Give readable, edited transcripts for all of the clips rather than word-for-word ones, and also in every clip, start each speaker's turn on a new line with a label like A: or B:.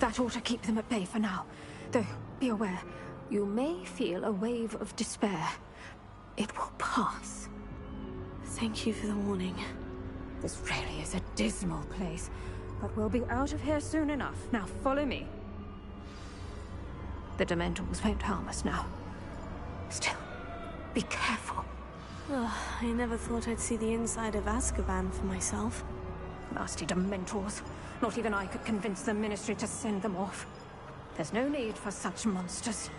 A: That ought to keep them at bay for now. Though, be aware, you may feel a wave of despair. It will pass.
B: Thank you for the warning.
A: This really is a dismal place, but we'll be out of here soon enough. Now follow me. The Dementors won't harm us now. Still, be careful.
B: Ugh, I never thought I'd see the inside of Azkaban for myself.
A: Nasty Dementors. Not even I could convince the Ministry to send them off. There's no need for such monsters.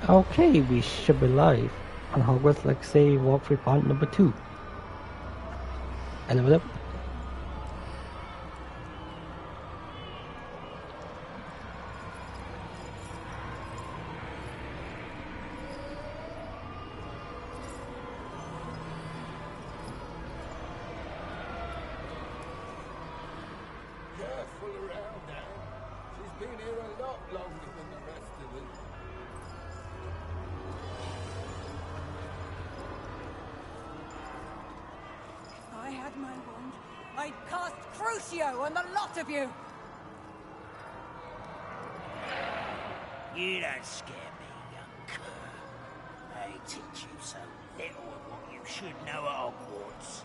C: Okay, we should be live on Hogwarts Legacy walkthrough part number 2. Hello.
D: Careful around, Anne. She's been here a lot longer than the rest of us.
E: my wand, I'd cast Crucio on the lot of you!
F: You don't scare me, young cur. They teach you so little of what you should know at Hogwarts.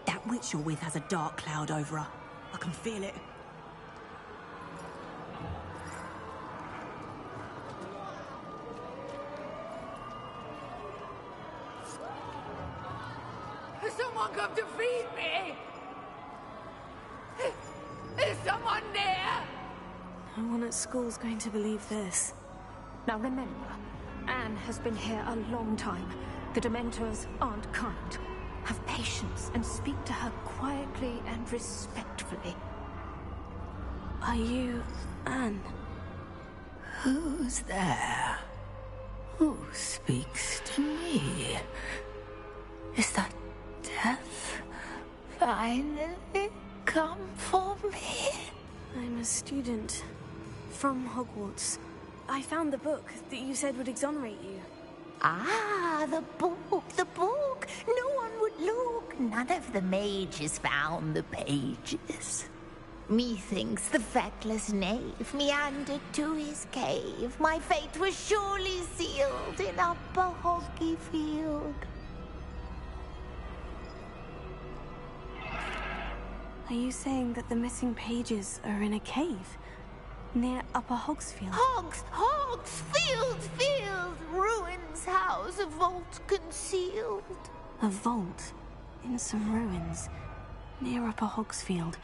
E: That witch you're with has a dark cloud over her. I can feel it.
D: Has someone come to feed me? Is someone there?
B: No one at school's going to believe this.
A: Now remember, Anne has been here a long time. The Dementors aren't kind. Have patience and speak to her quietly and respectfully.
B: Are you Anne?
G: Who's there? Who speaks to me? Is that death finally come for me?
B: I'm a student from Hogwarts. I found the book that you said would exonerate you.
G: Ah, the book, the book. No one would look. None of the mages found the pages. Methinks the feckless knave meandered to his cave. My fate was surely sealed in Upper Hoggyfield.
B: Are you saying that the missing pages are in a cave near Upper Hogsfield?
G: Field, ruins house, a vault concealed.
B: A vault in some ruins near Upper Hogsfield.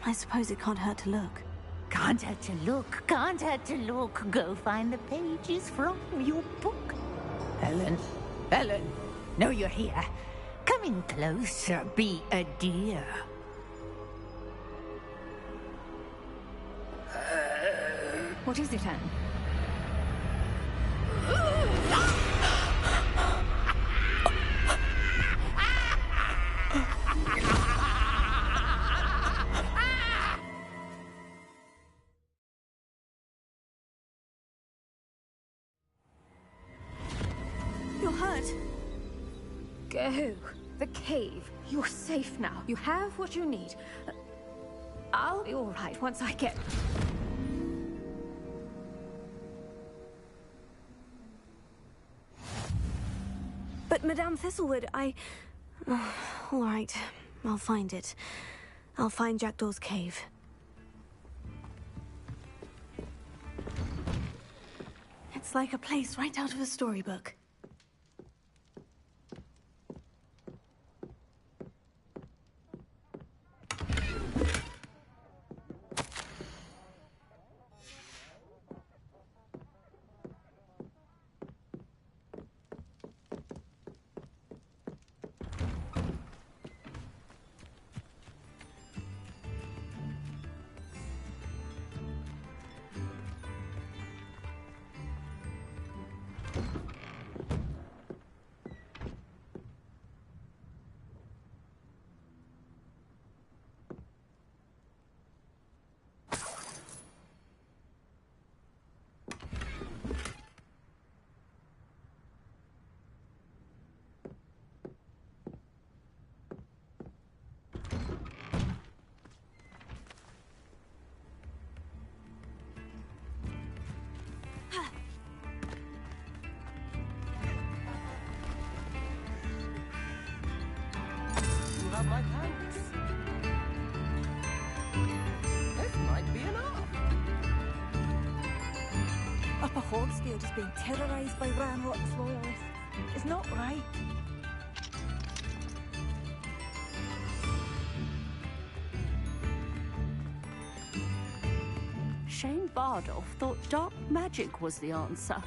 B: I suppose it can't hurt to look.
G: Can't hurt to look. Go find the pages from your book. Ellen, know you're here. Come in closer, be a dear.
A: What is it, Anne?
B: You're hurt.
A: Go. The cave. You're safe now. You have what you need. I'll be all right once I get...
B: But Madame Thistlewood, oh, all right, I'll find it. I'll find Jackdaw's cave. It's like a place right out of a storybook.
D: You have my thanks. This might be enough.
E: Upper Hogsfield is being terrorised by Ranrock's loyalists. It's not right.
H: Shane Bardolph thought dark magic was the answer.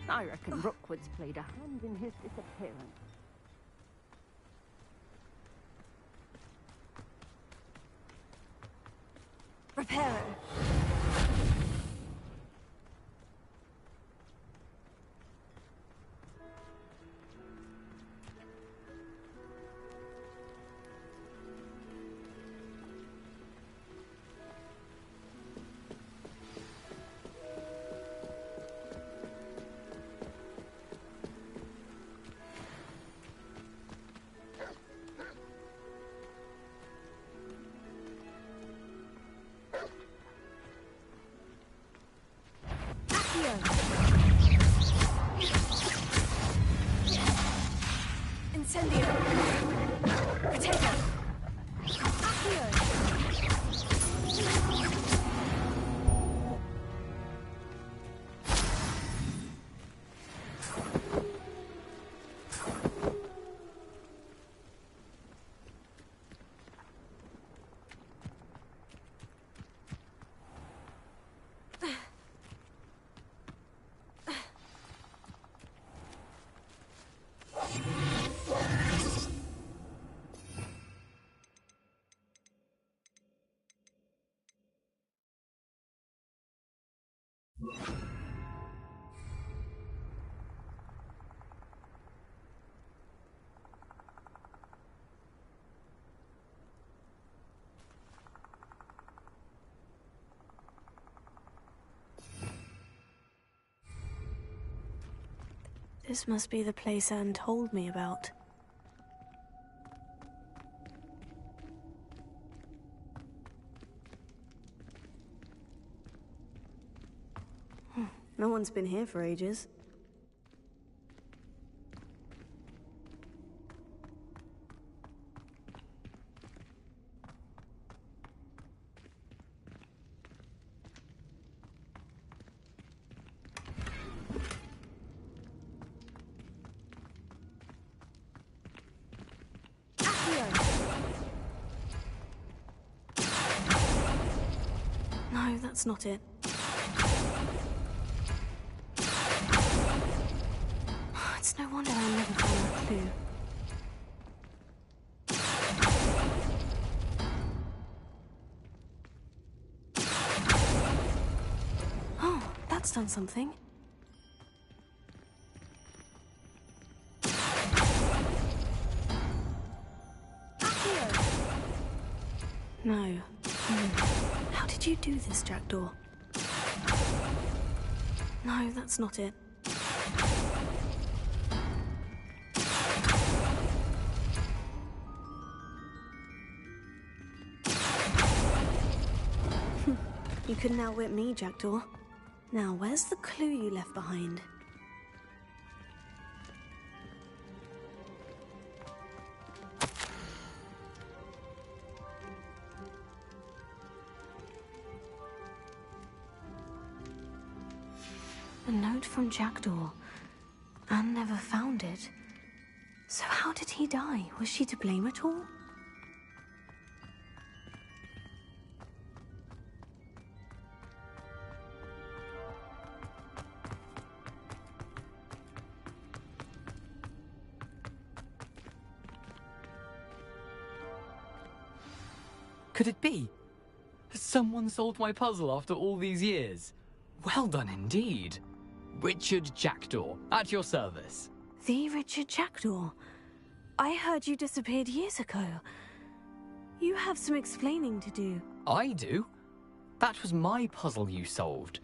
H: I reckon Rookwood's played a hand in his disappearance.
B: Reparo. This must be the place Anne told me about. No one's been here for ages. No, that's not it. It's no wonder I never found that clue. Oh, that's done something. No. How did you do this, Jackdaw? No, that's not it. You couldn't outwit me, Jackdaw. Now, where's the clue you left behind? A note from Jackdaw. Anne never found it. So how did he die? Was she to blame at all?
I: Could it be? Has someone solved my puzzle after all these years? Well done indeed. Richard Jackdaw, at your service.
B: The Richard Jackdaw? I heard you disappeared years ago. You have some explaining to do.
I: I do? That was my puzzle you solved.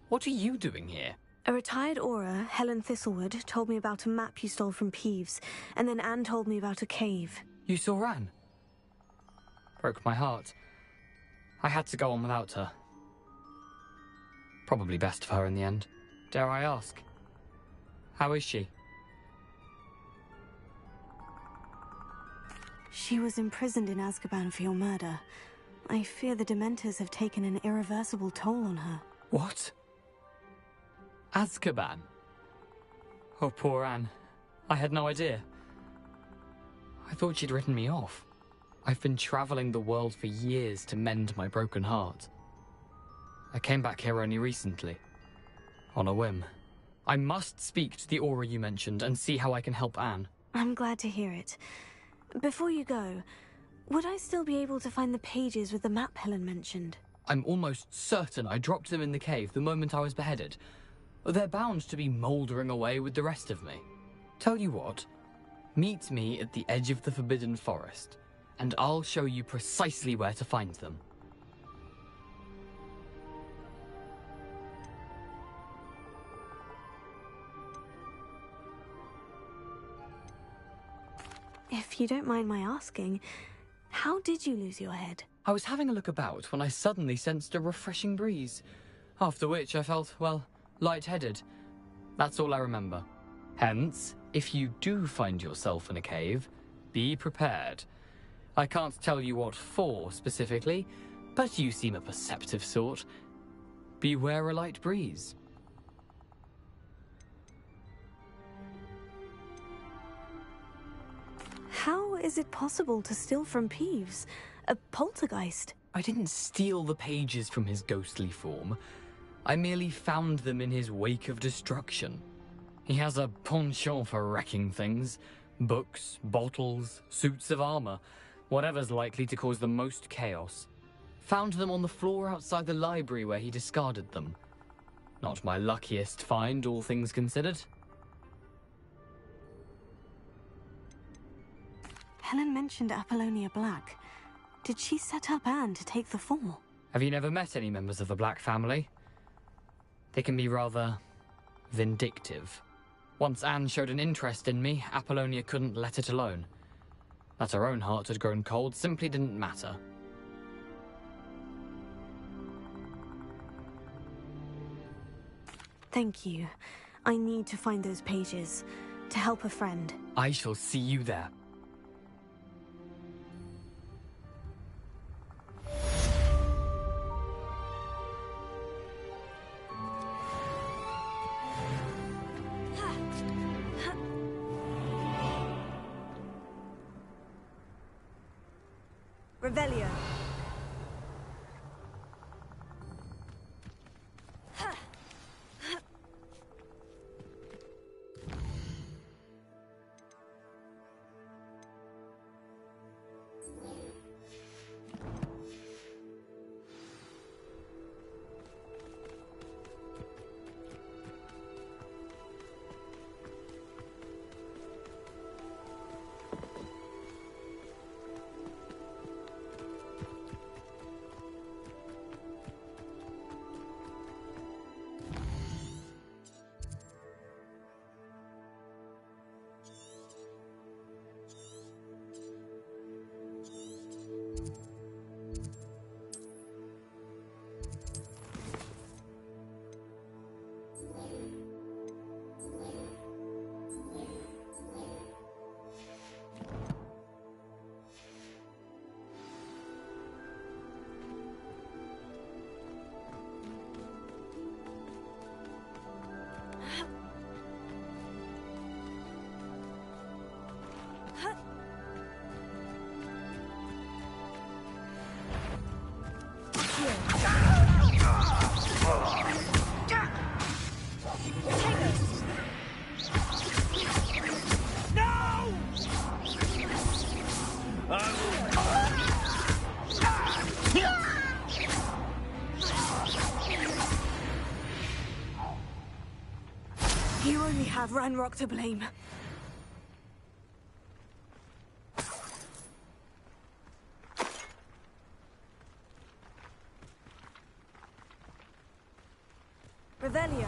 I: What are you doing here?
B: A retired Aura, Helen Thistlewood, told me about a map you stole from Peeves, and then Anne told me about a cave.
I: You saw Anne? Broke my heart. I had to go on without her. Probably best for her in the end. Dare I ask? How is she?
B: She was imprisoned in Azkaban for your murder. I fear the Dementors have taken an irreversible toll on her.
I: What? Azkaban? Oh, poor Anne. I had no idea. I thought she'd written me off. I've been traveling the world for years to mend my broken heart. I came back here only recently. On a whim. I must speak to the Aura you mentioned and see how I can help Anne.
B: I'm glad to hear it. Before you go, would I still be able to find the pages with the map Helen mentioned?
I: I'm almost certain I dropped them in the cave the moment I was beheaded. They're bound to be mouldering away with the rest of me. Tell you what, meet me at the edge of the Forbidden Forest, and I'll show you precisely where to find them.
B: If you don't mind my asking, how did you lose your head?
I: I was having a look about when I suddenly sensed a refreshing breeze, after which I felt, well, lightheaded. That's all I remember. Hence, if you do find yourself in a cave, be prepared. I can't tell you what for specifically, but you seem a perceptive sort. Beware a light breeze.
B: How is it possible to steal from Peeves? A poltergeist?
I: I didn't steal the pages from his ghostly form. I merely found them in his wake of destruction. He has a penchant for wrecking things. Books, bottles, suits of armor. Whatever's likely to cause the most chaos. Found them on the floor outside the library where he discarded them. Not my luckiest find, all things considered.
B: Helen mentioned Apollonia Black. Did she set up Anne to take the fall?
I: Have you never met any members of the Black family? They can be rather vindictive. Once Anne showed an interest in me, Apollonia couldn't let it alone. That her own heart had grown cold simply didn't matter.
B: Thank you. I need to find those pages to help a friend.
I: I shall see you there.
B: Revelio. You only have Ranrock to blame. Revelio.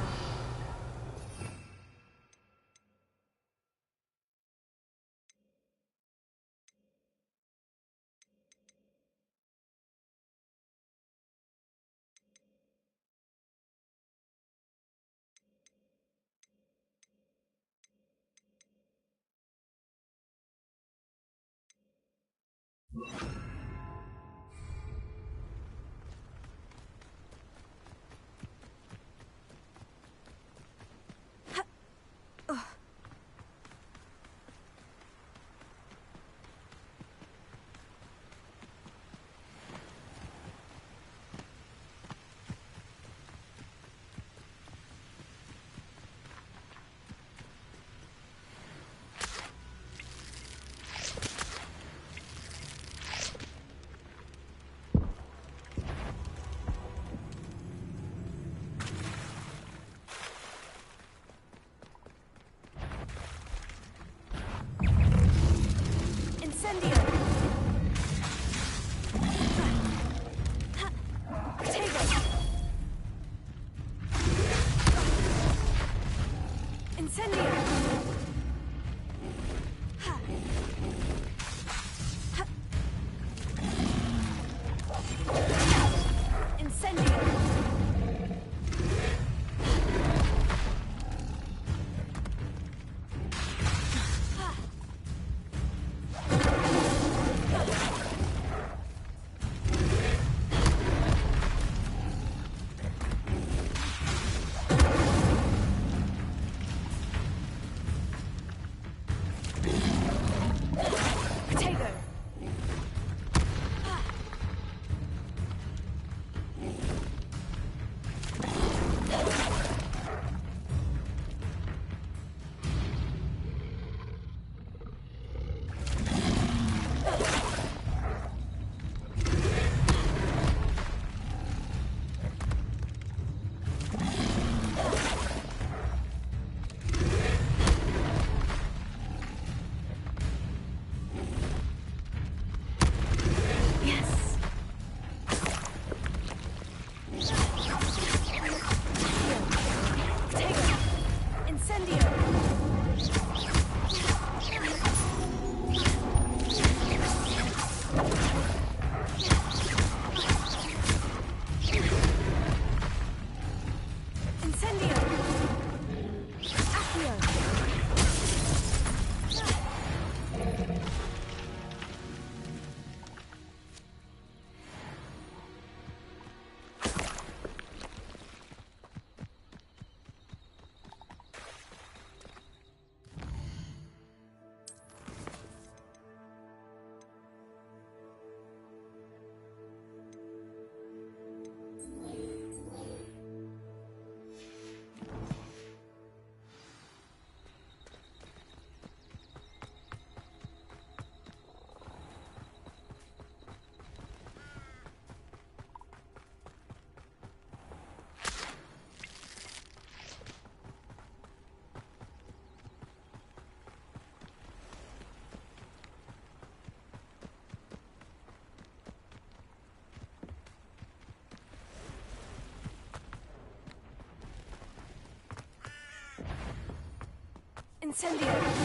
B: Incendio!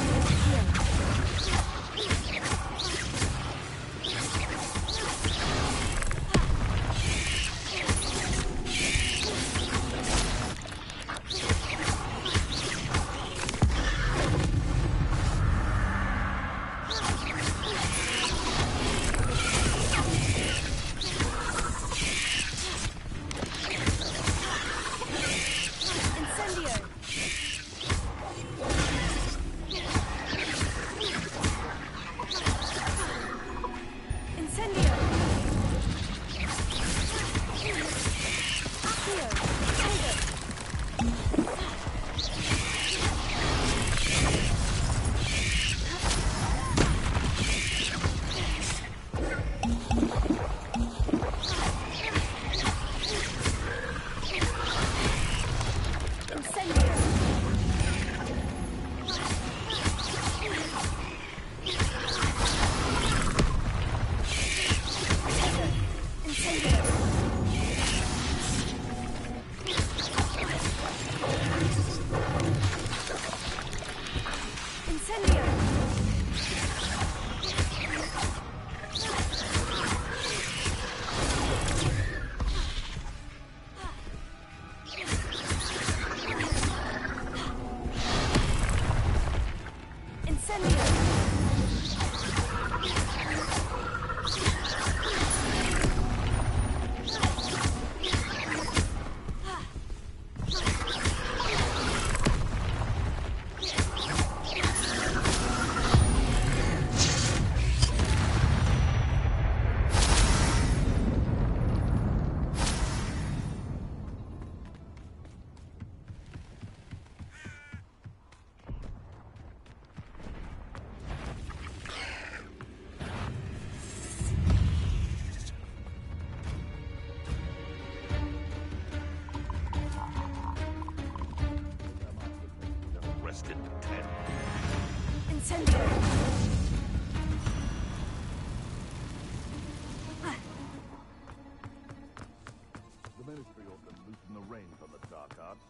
J: The Ministry ought to loosen the reins on the dark arts.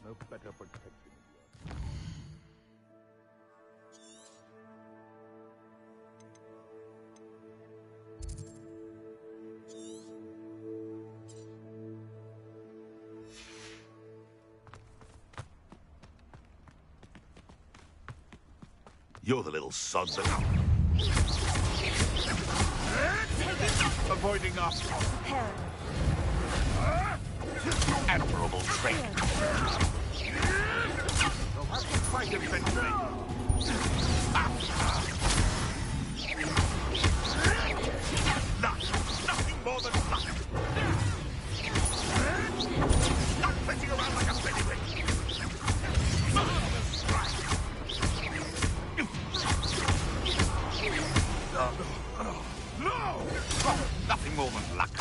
J: No better protection.
K: You're the little sod that...
J: Avoiding us.
K: Admirable trait.
J: They'll have to fight eventually.
K: Luck. Nothing more than luck. Not flitting around like a pennyweight. Marvelous strike. No! Nothing more than luck.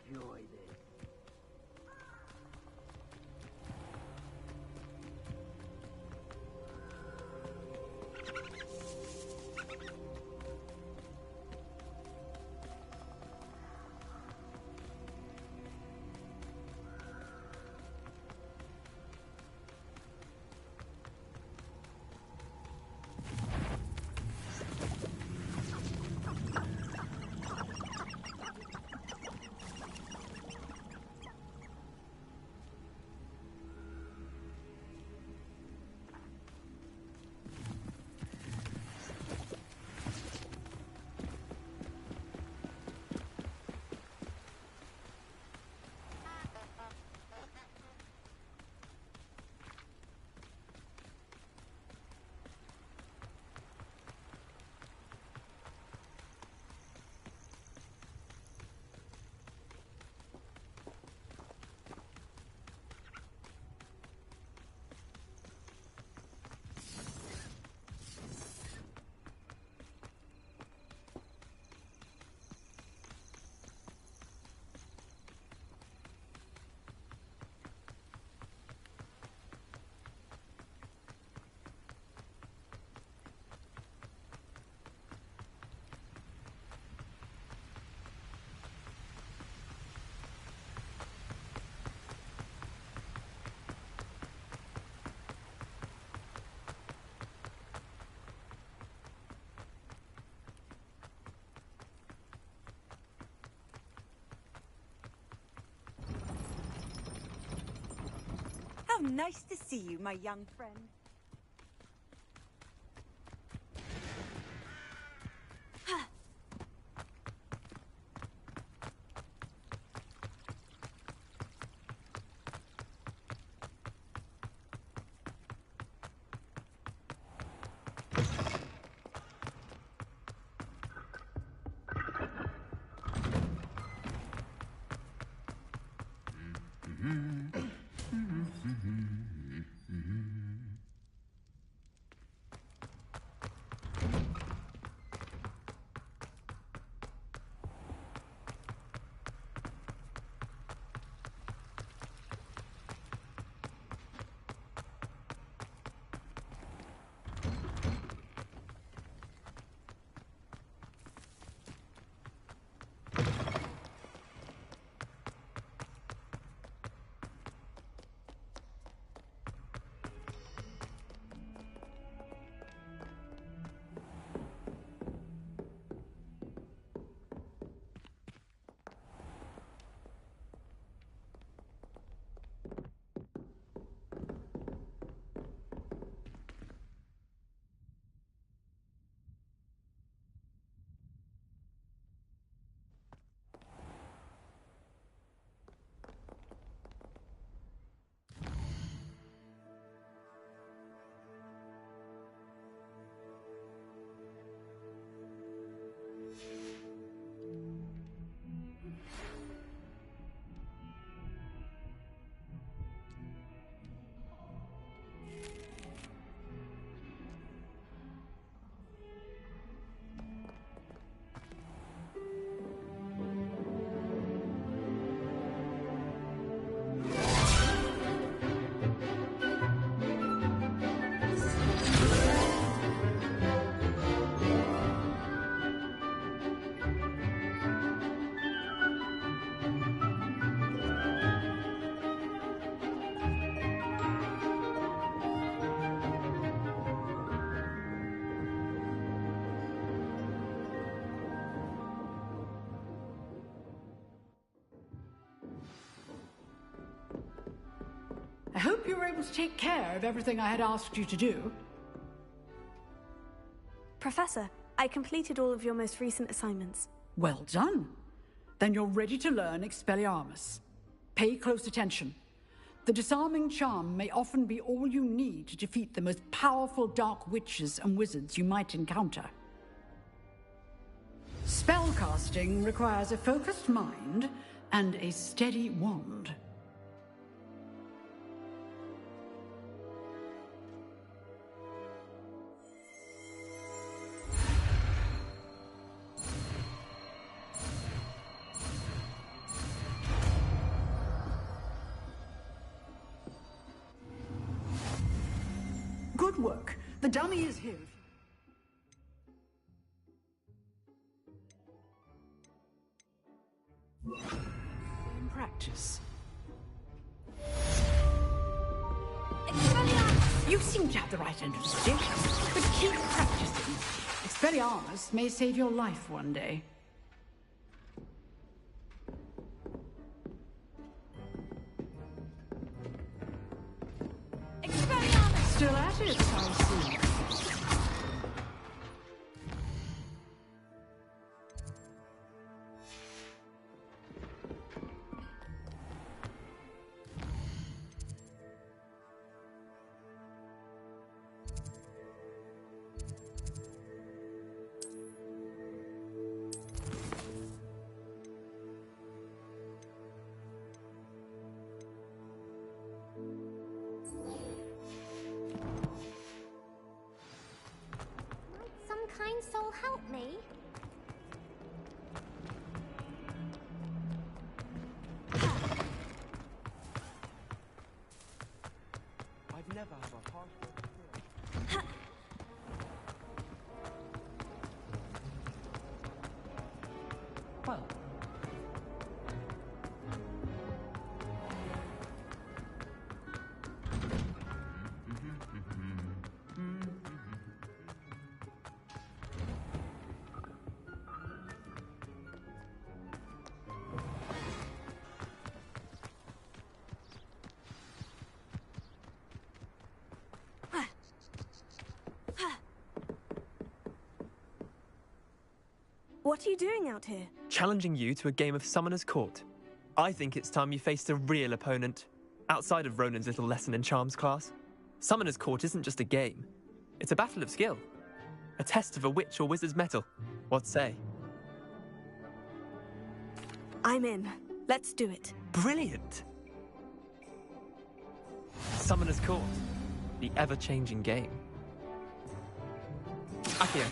F: enjoy this.
E: How nice to see you, my young friend.
L: I hope you were able to take care of everything I had asked you to do.
B: Professor, I completed all of your most recent assignments.
L: Well done. Then you're ready to learn Expelliarmus. Pay close attention. The disarming charm may often be all you need to defeat the most powerful dark witches and wizards you might encounter. Spellcasting requires a focused mind and a steady wand. Good work. The dummy is here. In practice. You seem to have the right end of the stick, but keep practicing. Expelliarmus may save your life one day. Still at it, I see.
M: Some kind soul help me?
N: I'd never have a heart. Well.
B: What are you doing out here?
O: Challenging you to a game of Summoner's Court. I think it's time you faced a real opponent, outside of Ronan's little lesson in charms class. Summoner's Court isn't just a game. It's a battle of skill. A test of a witch or wizard's mettle. What say?
B: I'm in. Let's do it.
O: Brilliant! Summoner's Court. The ever-changing game. Akio.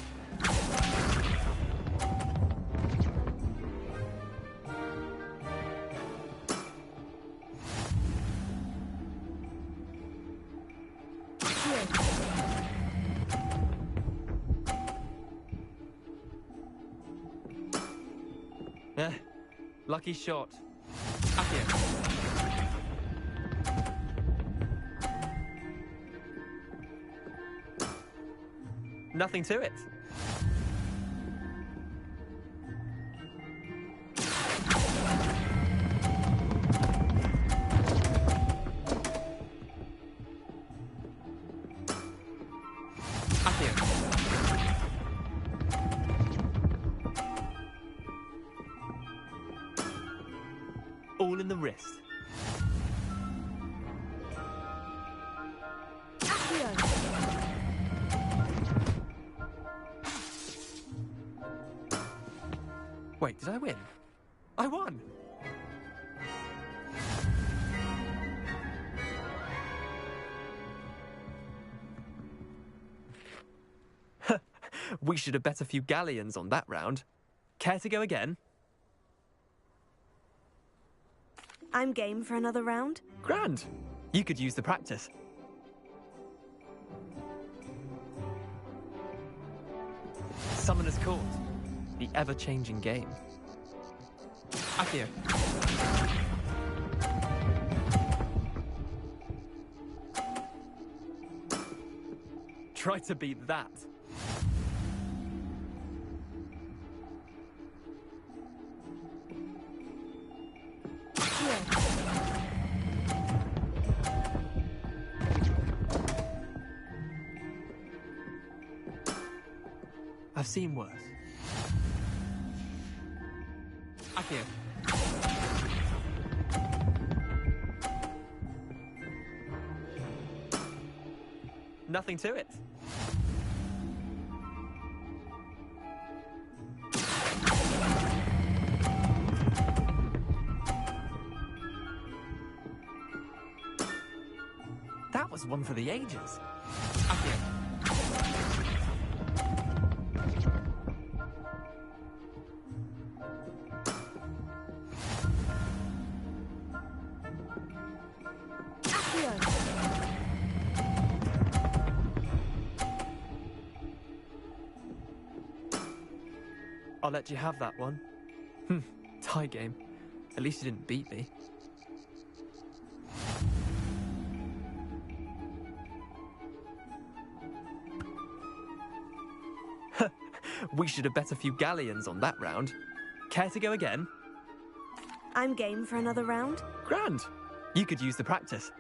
O: Lucky shot. Akio. Nothing to it. All in the wrist. Wait, did I win? I won! We should have bet a few galleons on that round. Care to go again?
B: I'm game for another round.
O: Grand. You could use the practice. Summoner's Court. The ever-changing game. Akio. Try to beat that. I've seen worse. Akio. Nothing to it. That was one for the ages. Akio. I'll let you have that one. Tie game. At least you didn't beat me. We should have bet a few galleons on that round. Care to go again?
B: I'm game for another round.
O: Grand. You could use the practice.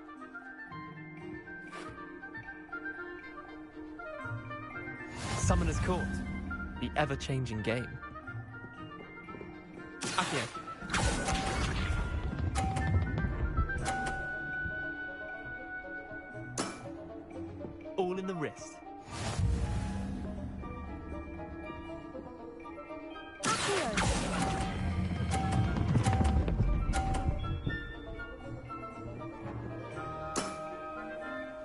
O: Summoner's Court. The ever-changing game. Accio. All in the wrist.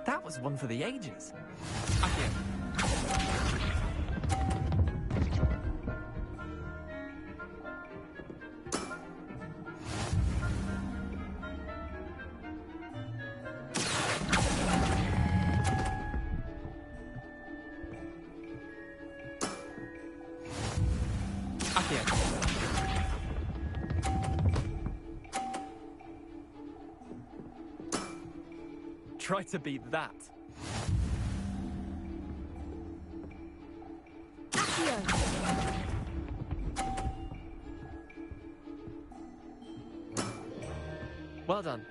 O: That was one for the ages. Accio. Try to beat that. Well done.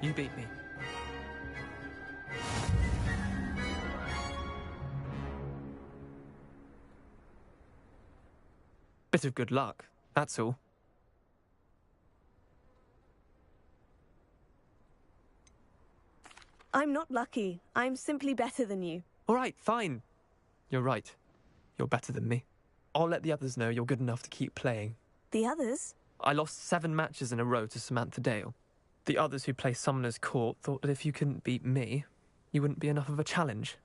O: You beat me. Bit of good luck, that's all.
B: I'm not lucky. I'm simply better than you.
O: All right, fine. You're right. You're better than me. I'll let the others know you're good enough to keep playing.
B: The others?
O: I lost 7 matches in a row to Samantha Dale. The others who play Summoner's Court thought that if you couldn't beat me, you wouldn't be enough of a challenge.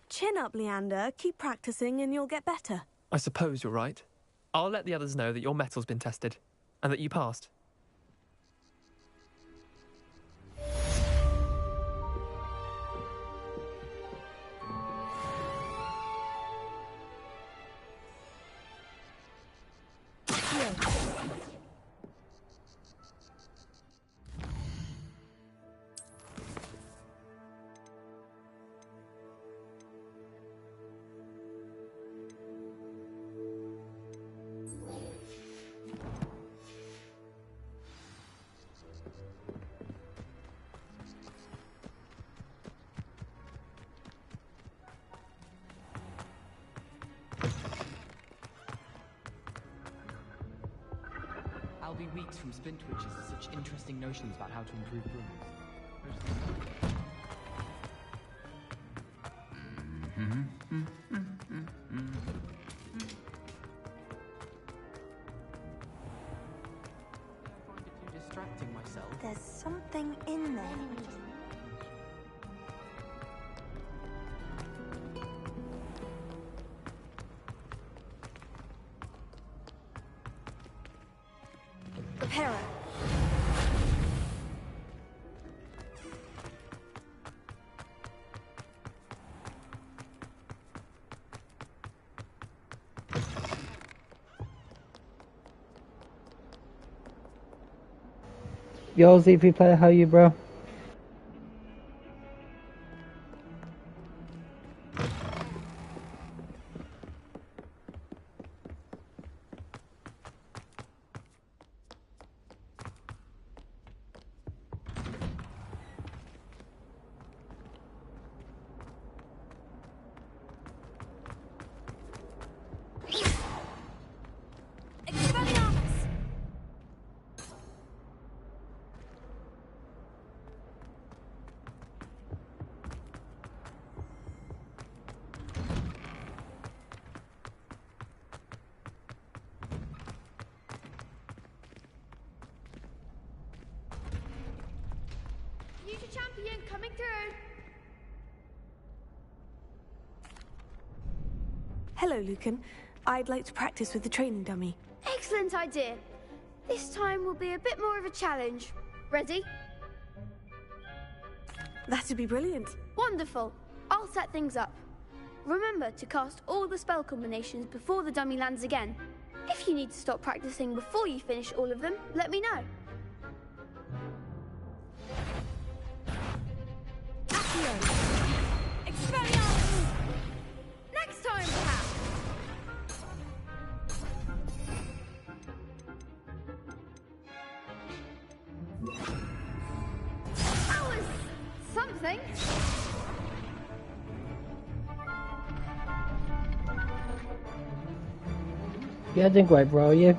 B: Chin up, Leander. Keep practicing and you'll get better.
O: I suppose you're right. I'll let the others know that your metal's been tested, and that you passed.
M: I'll be weeks from Splint Witches and such interesting notions about how to improve brooms. I find it too distracting myself.
E: There's something in there.
B: Repairer.
C: Yo, ZP player, how you, bro?
P: Future champion coming through.
B: Hello, Lucan. I'd like to practice with the training dummy.
P: Excellent idea. This time will be a bit more of a challenge. Ready?
B: That'd be brilliant.
P: Wonderful. I'll I'll set things up. Remember to cast all the spell combinations before the dummy lands again. If you need to stop practicing before you finish all of them, let me know.
B: Expelliarmus!
P: Next time, perhaps. That was something.
C: You're doing great, bro. You.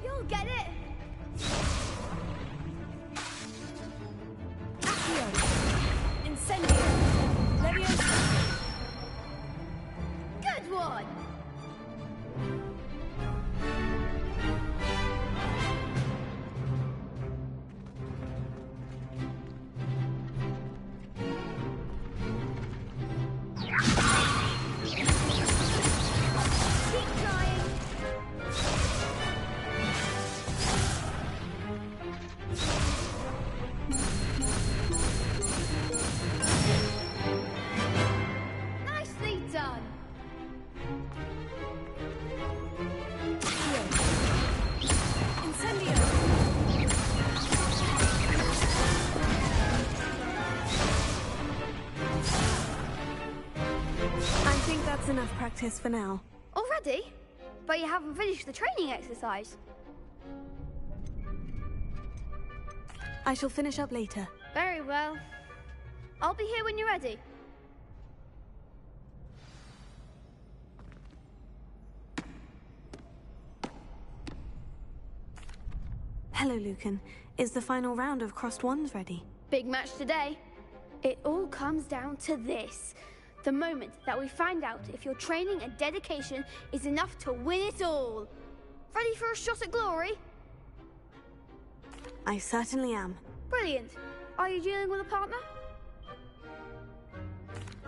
P: You'll get it. Good one. Keep trying. Nicely done.
B: I think that's enough practice for now.
P: Already? But you haven't finished the training exercise.
B: I shall finish up later.
P: Very well. I'll be here when you're ready.
B: Hello, Lucan. Is the final round of Crossed Wands ready?
P: Big match today. It all comes down to this. The moment that we find out if your training and dedication is enough to win it all. Ready for a shot at glory?
B: I certainly am.
P: Brilliant. Are you dealing with a partner?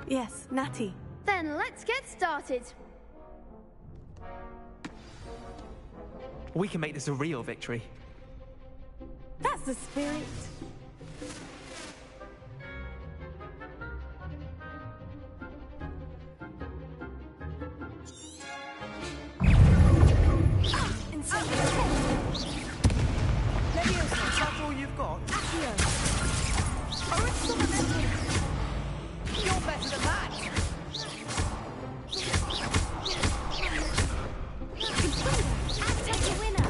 B: Yes, Natty.
P: Then let's get started.
O: We can make this a real victory.
B: That's the spirit.
N: That's all you've got?
E: Oh, it's something else.
N: You're better than that!
E: Take the winner.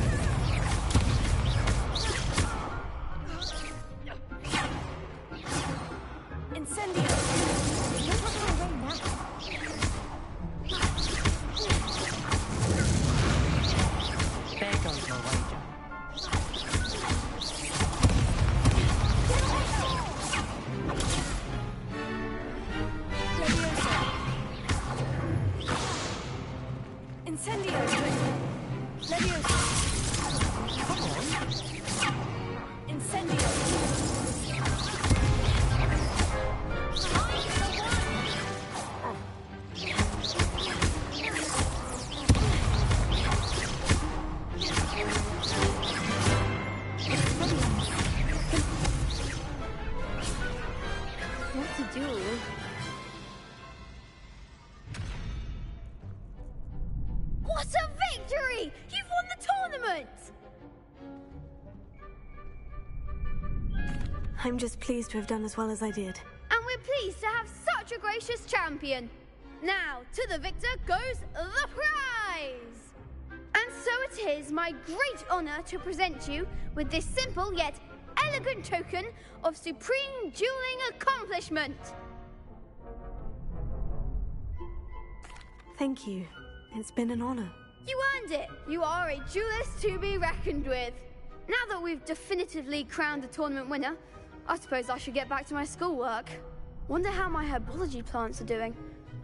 B: Incendio!
E: Look what's my way now.
N: There goes my wager.
B: Incendio!
E: Leviosa.
N: Come on!
B: Incendio!
P: What to do? What a victory! You've won the tournament!
B: I'm just pleased to have done as well as I did.
P: And we're pleased to have such a gracious champion. Now, to the victor goes the prize! And so it is my great honor to present you with this simple yet elegant token of supreme dueling accomplishment.
B: Thank you. It's been an honor.
P: You earned it. You are a duelist to be reckoned with. Now that we've definitively crowned the tournament winner, I suppose I should get back to my schoolwork. Wonder how my herbology plants are doing.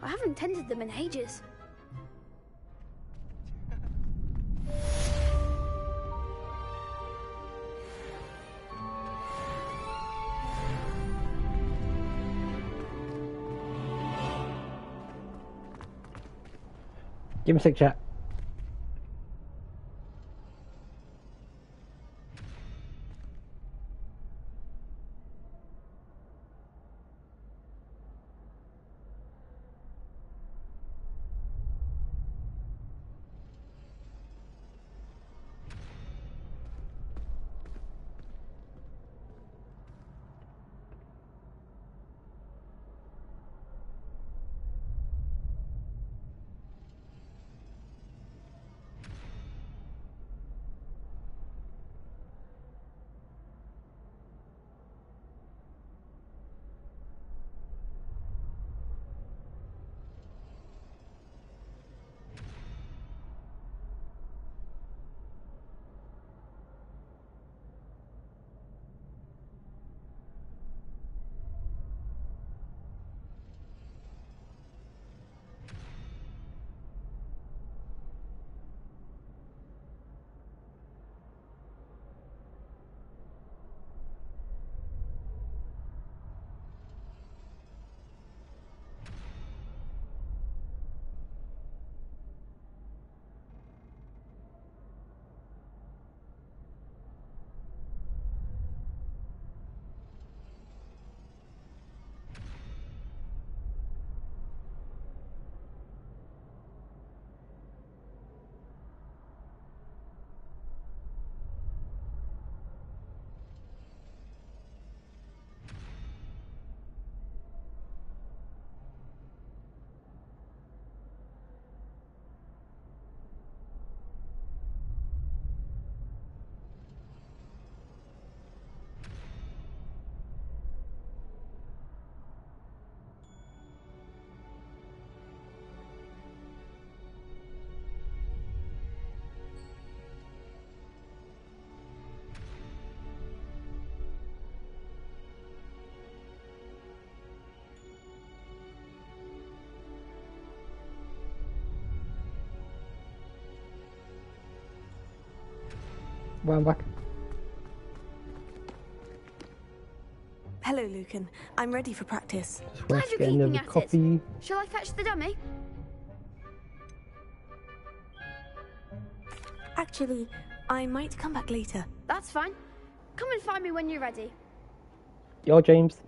P: I haven't tended them in ages.
C: Give me a sec, chat. Well, I'm back.
B: Hello, Lucan. I'm ready for practice.
P: Glad you're keeping at it. Shall I fetch the dummy?
B: Actually, I might come back later.
P: That's fine. Come and find me when you're ready.
C: Yo, James.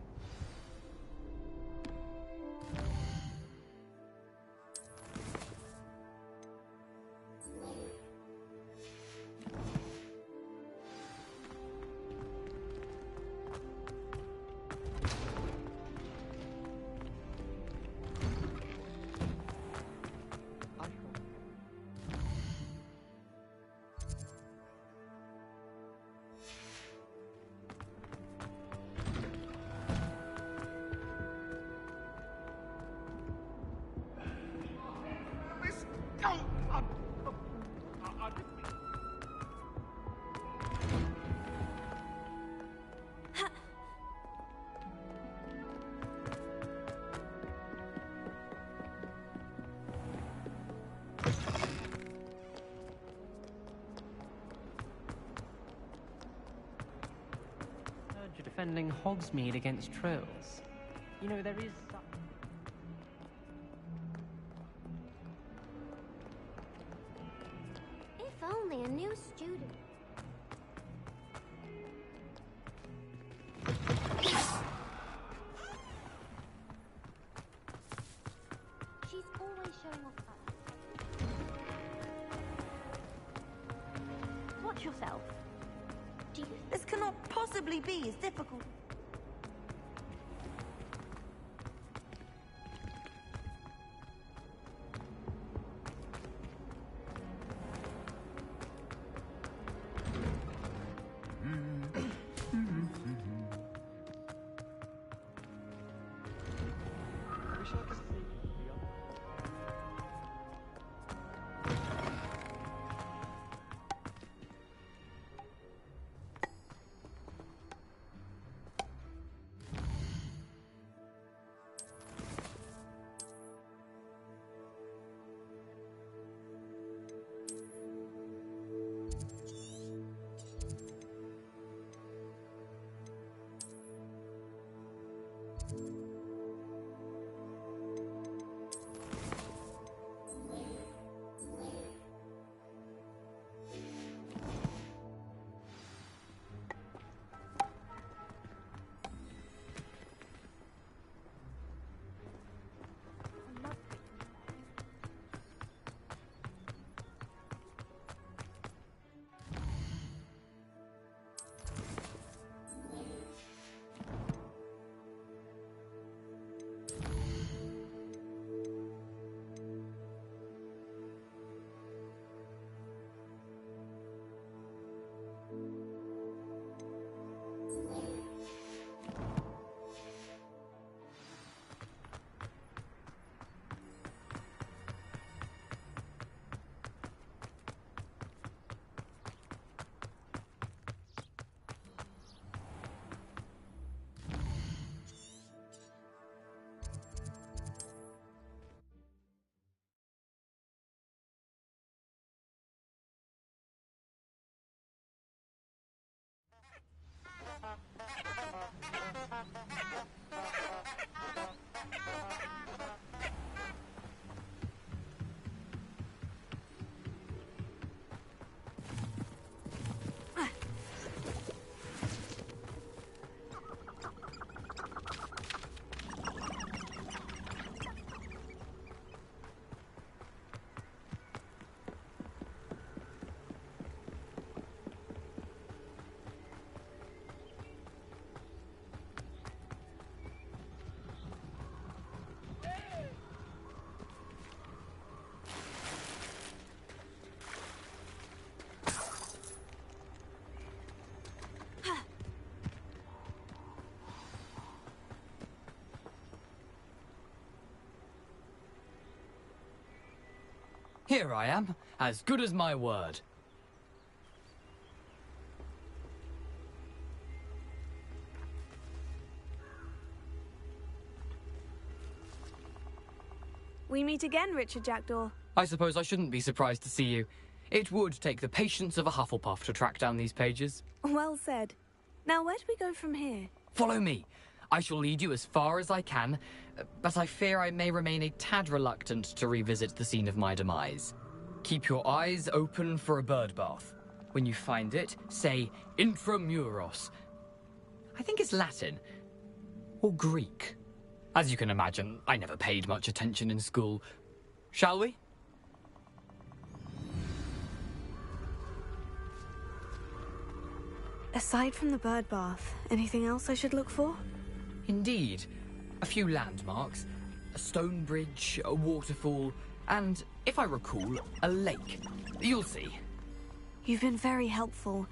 N: You're defending Hogsmeade against trolls. You know, there is...
Q: If only a new student. She's always showing off that.
E: Watch yourself. This cannot possibly be as difficult.
I: Here I am, as good as my word.
B: We meet again, Richard Jackdaw.
I: I suppose I shouldn't be surprised to see you. It would take the patience of a Hufflepuff to track down these pages.
B: Well said. Now, where do we go from here?
I: Follow me. I shall lead you as far as I can, but I fear I may remain a tad reluctant to revisit the scene of my demise. Keep your eyes open for a bird bath. When you find it, say Intramuros. I think it's Latin. Or Greek. As you can imagine, I never paid much attention in school. Shall we?
B: Aside from the bird bath, anything else I should look for?
I: Indeed. A few landmarks, a stone bridge, a waterfall, and, if I recall, a lake. You'll see.
B: You've been very helpful.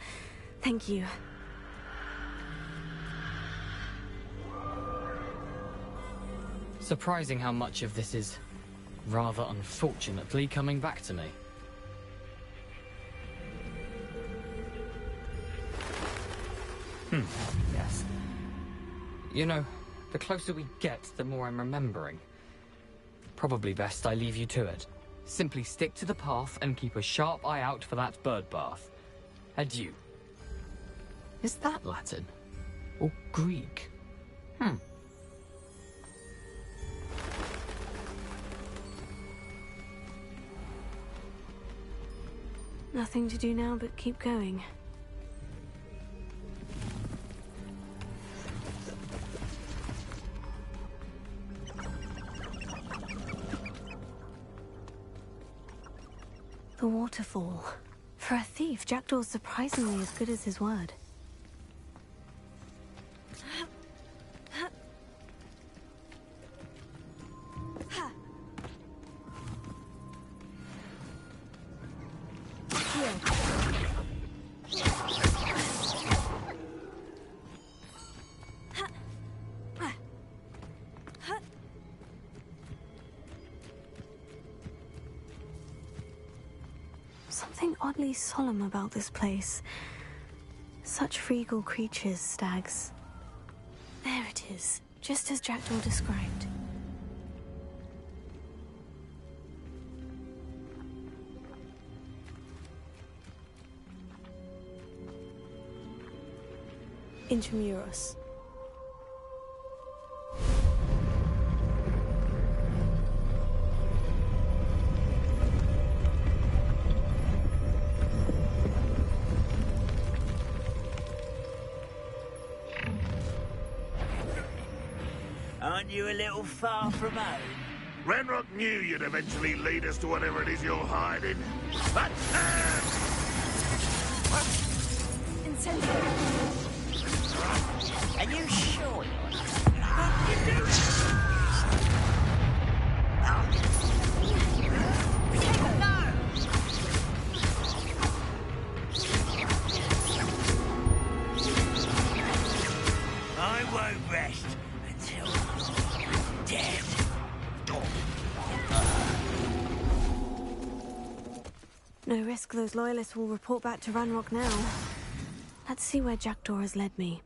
B: Thank you.
I: Surprising how much of this is, rather unfortunately, coming back to me. Yes. You know, the closer we get, the more I'm remembering. Probably best I leave you to it. Simply stick to the path and keep a sharp eye out for that bird bath. Adieu. Is that Latin? Or Greek?
B: Nothing to do now but keep going. The waterfall. For a thief, Jackdaw's surprisingly as good as his word. Something oddly solemn about this place. Such regal creatures, stags. There it is, just as Jackdaw described. Intramuros.
F: Aren't you a little far from home?
K: Ranrock knew you'd eventually lead us to whatever it is you're hiding. But
F: Are you sure I won't rest until I'm dead.
B: No risk those loyalists will report back to Ranrock now. Let's see where Jackdaw has led me.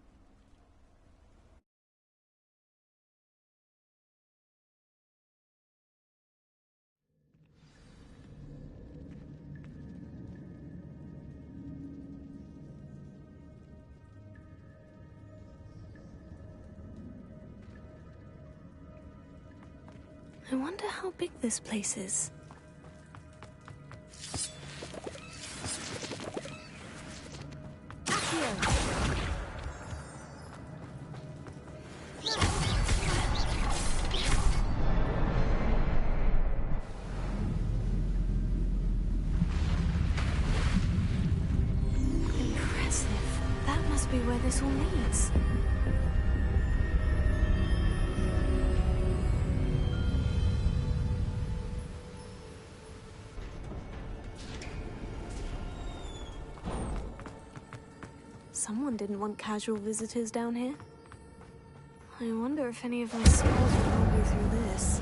B: I wonder how big this place is. Impressive. That must be where this all leads. Someone didn't want casual visitors down here. I wonder if any of my spells will help me through this.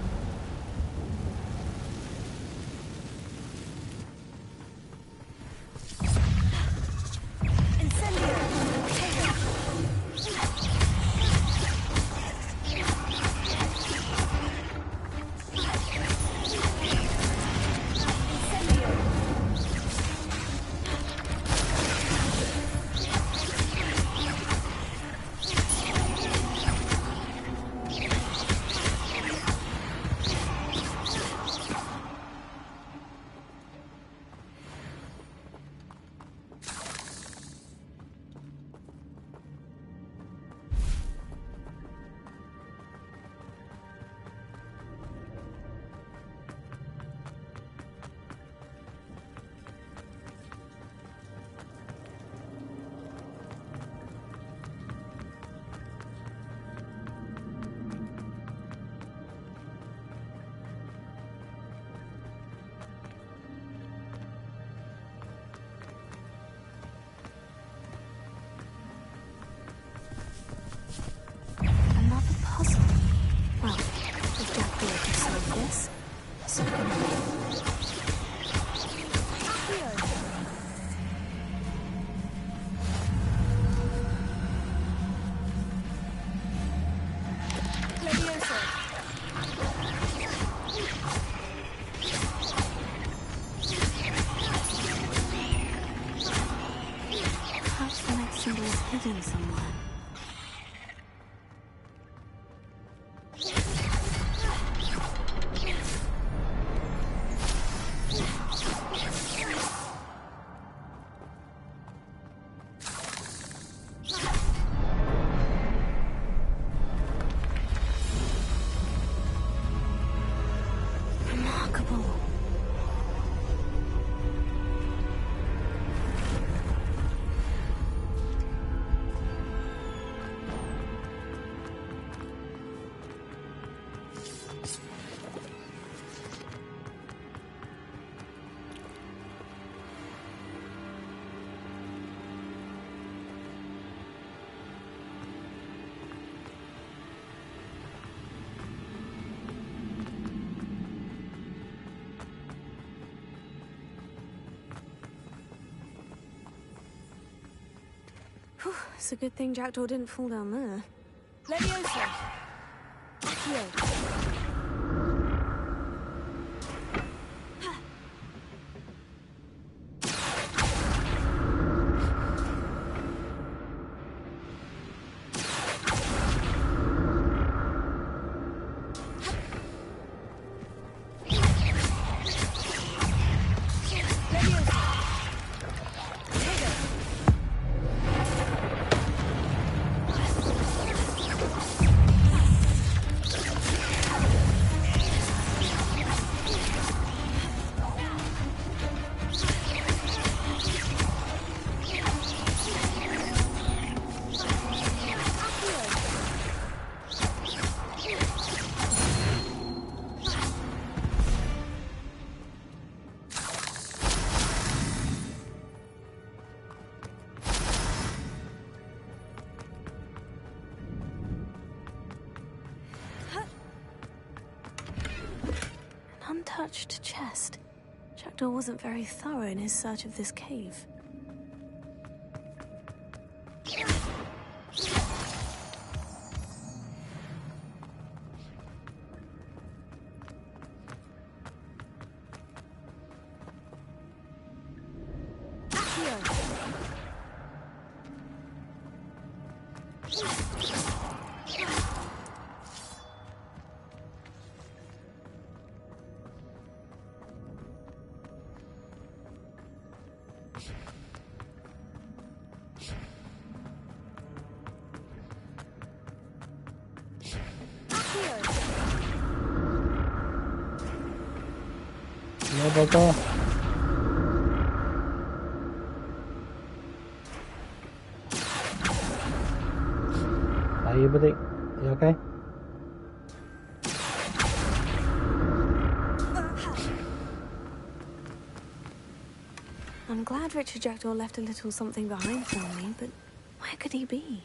B: Hidden somewhere. Remarkable. Whew, it's a good thing Jackdaw didn't fall down there.
E: Leviosa! Accio!
B: Untouched chest. Jackdaw wasn't very thorough in his search of this cave.
C: go. Are you buddy? You okay?
B: I'm glad Richard Jackdaw left a little something behind for me, but where could he be?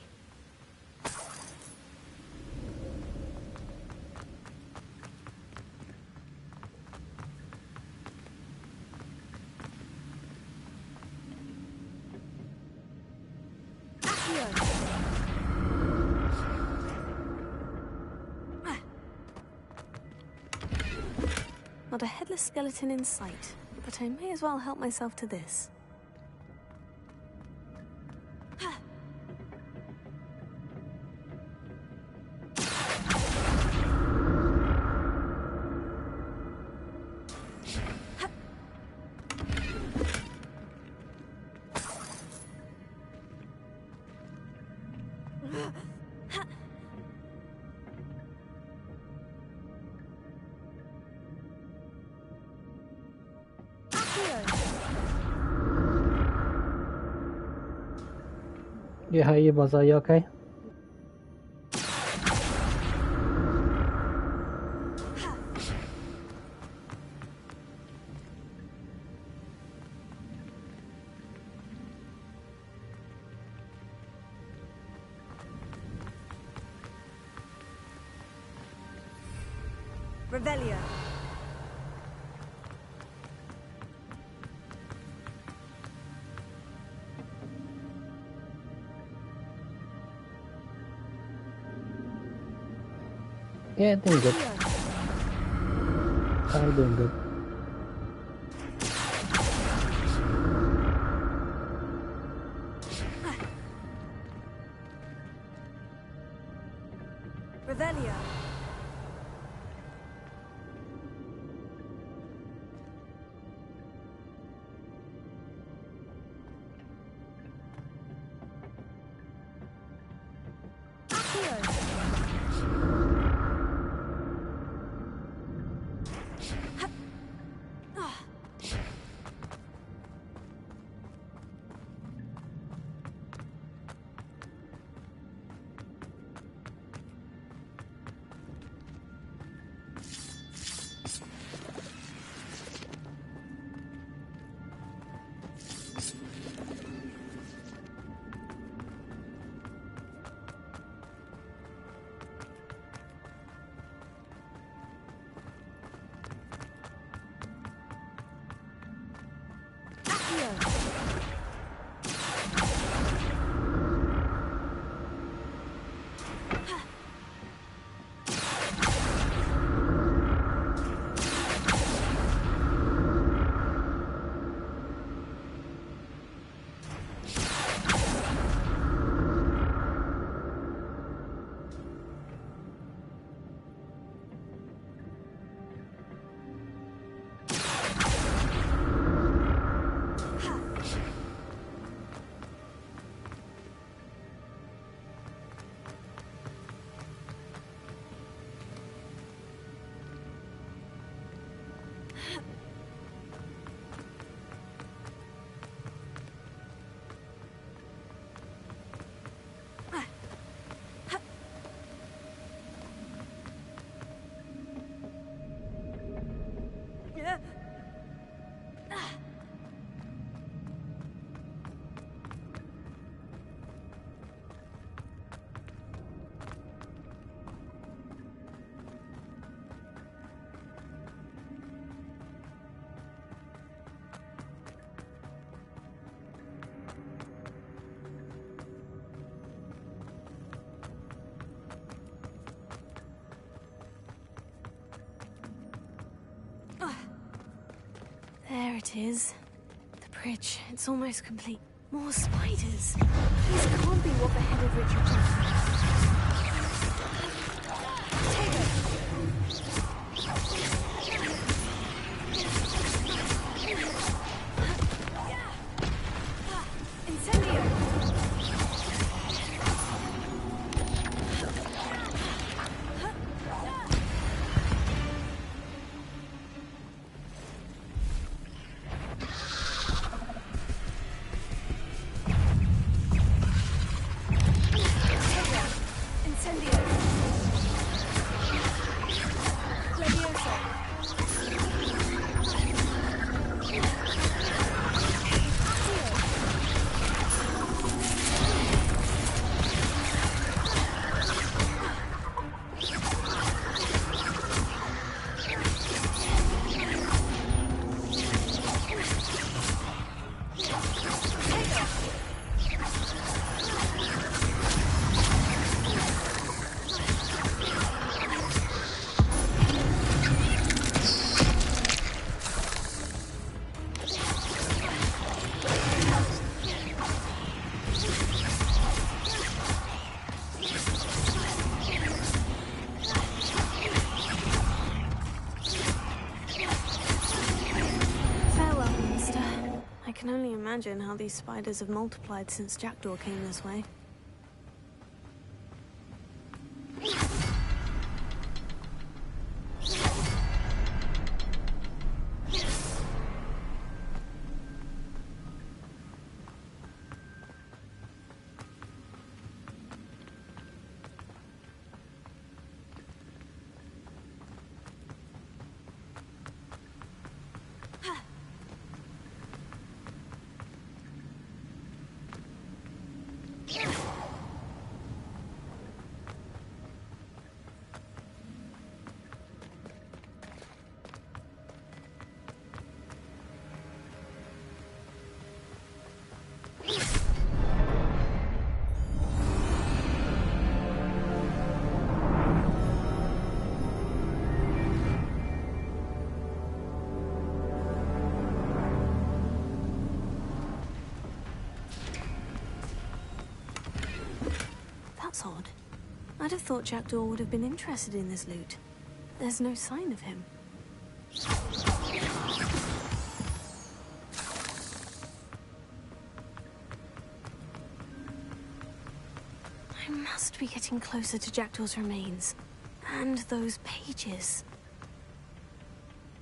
B: Not a headless skeleton in sight, but I may as well help myself to this.
C: Yeah, how are you, Buzz? Are you okay?
E: Revelio.
C: Yeah, doing good. I'm doing good.
E: Revelio.
B: There it is. The bridge. It's almost complete. More spiders. These can't be what beheaded Richard Jackdaw. can only imagine how these spiders have multiplied since Jackdaw came this way. That's odd. I'd have thought Jackdaw would have been interested in this loot. There's no sign of him. I must be getting closer to Jackdaw's remains. And those pages.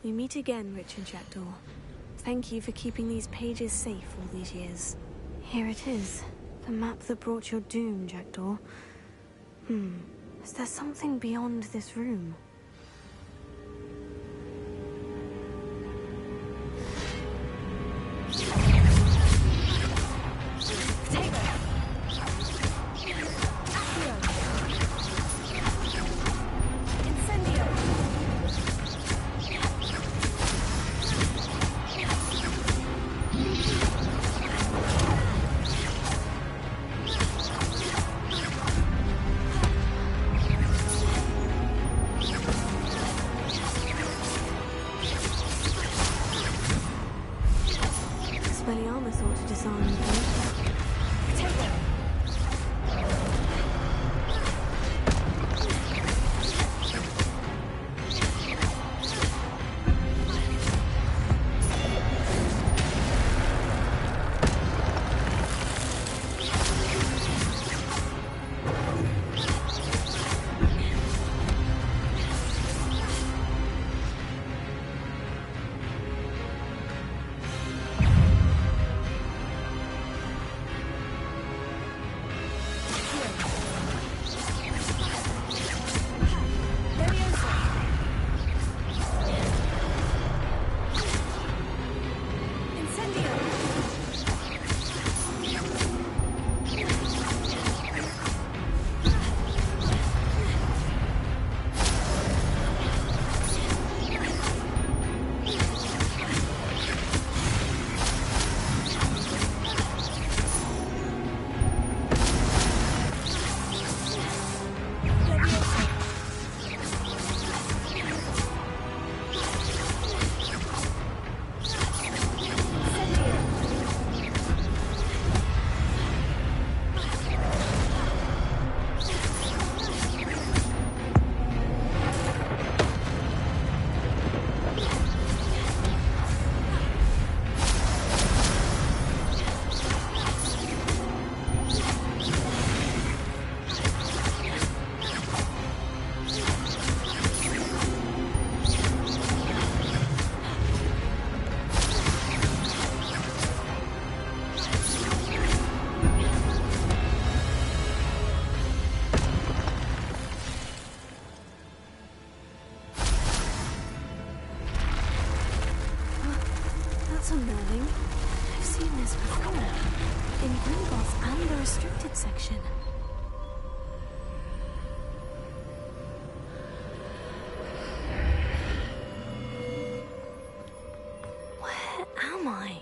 B: We meet again, Richard Jackdaw. Thank you for keeping these pages safe all these years. Here it is. The map that brought your doom, Jackdaw. Is there something beyond this room? Section. Where am I?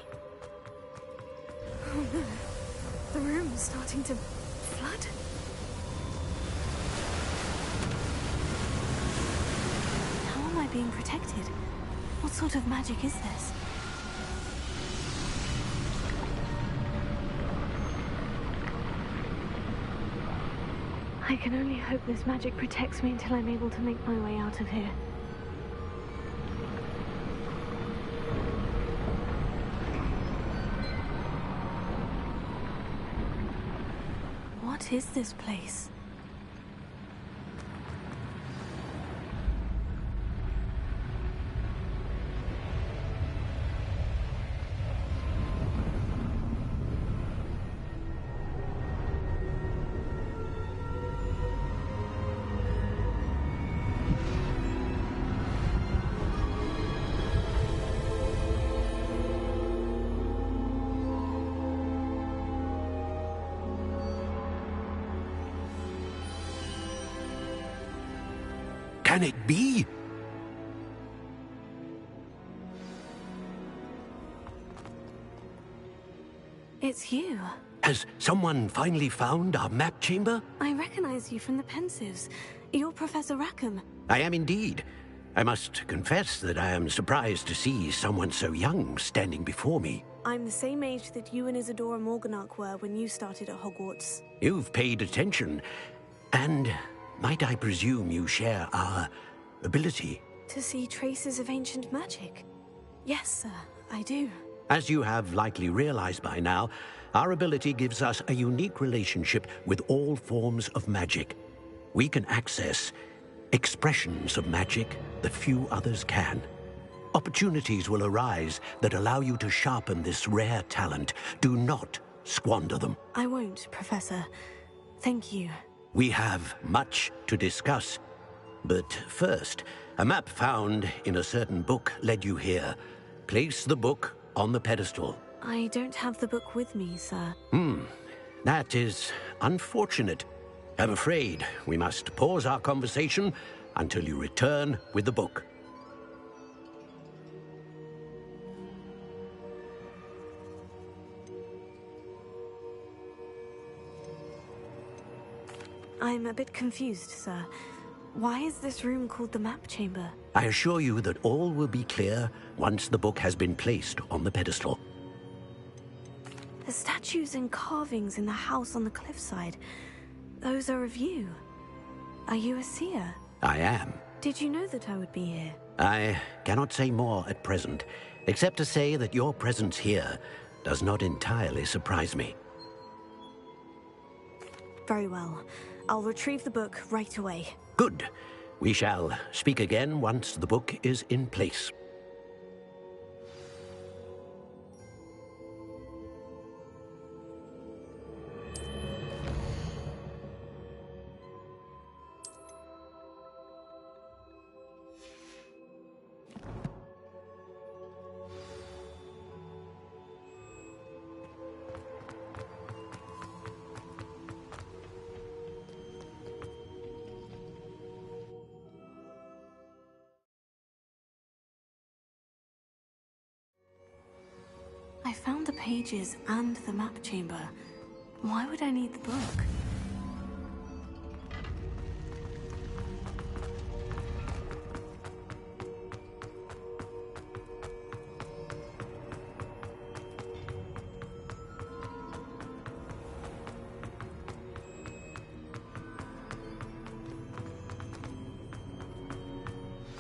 B: Oh no, the room is starting to flood. How am I being protected? What sort of magic is this? I can only hope this magic protects me until I'm able to make my way out of here. What is this place?
R: Can it be?
B: It's you.
R: Has someone finally found our map chamber?
B: I recognize you from the Pensives. You're Professor Rackham.
R: I am indeed. I must confess that I am surprised to see someone so young standing before me.
B: I'm the same age that you and Isadora Morganach were when you started at Hogwarts.
R: You've paid attention, and might I presume you share our ability?
B: To see traces of ancient magic? Yes, sir, I do.
R: As you have likely realized by now, our ability gives us a unique relationship with all forms of magic. We can access expressions of magic that few others can. Opportunities will arise that allow you to sharpen this rare talent. Do not squander them.
B: I won't, Professor. Thank you.
R: We have much to discuss. But first, a map found in a certain book led you here. Place the book on the pedestal.
B: I don't have the book with me, sir.
R: That is unfortunate. I'm afraid we must pause our conversation until you return with the book.
B: I'm a bit confused, sir. Why is this room called the map chamber?
R: I assure you that all will be clear once the book has been placed on the pedestal.
B: The statues and carvings in the house on the cliffside, those are of you. Are you a seer?
R: I am.
B: Did you know that I would be here?
R: I cannot say more at present, except to say that your presence here does not entirely surprise me.
B: Very well. I'll retrieve the book right away.
R: Good. We shall speak again once the book is in place.
B: I found the pages and the map chamber. Why would I need the book?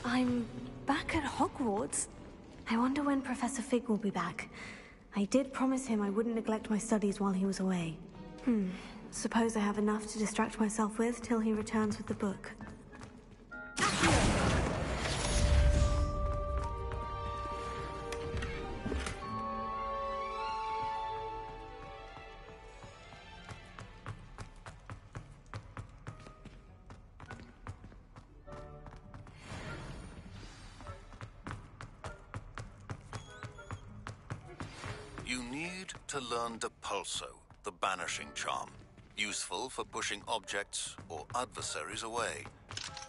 B: I'm back at Hogwarts. I wonder when Professor Fig will be back. I did promise him I wouldn't neglect my studies while he was away. Suppose I have enough to distract myself with till he returns with the book.
S: You need to learn Depulso, the banishing charm. Useful for pushing objects or adversaries away.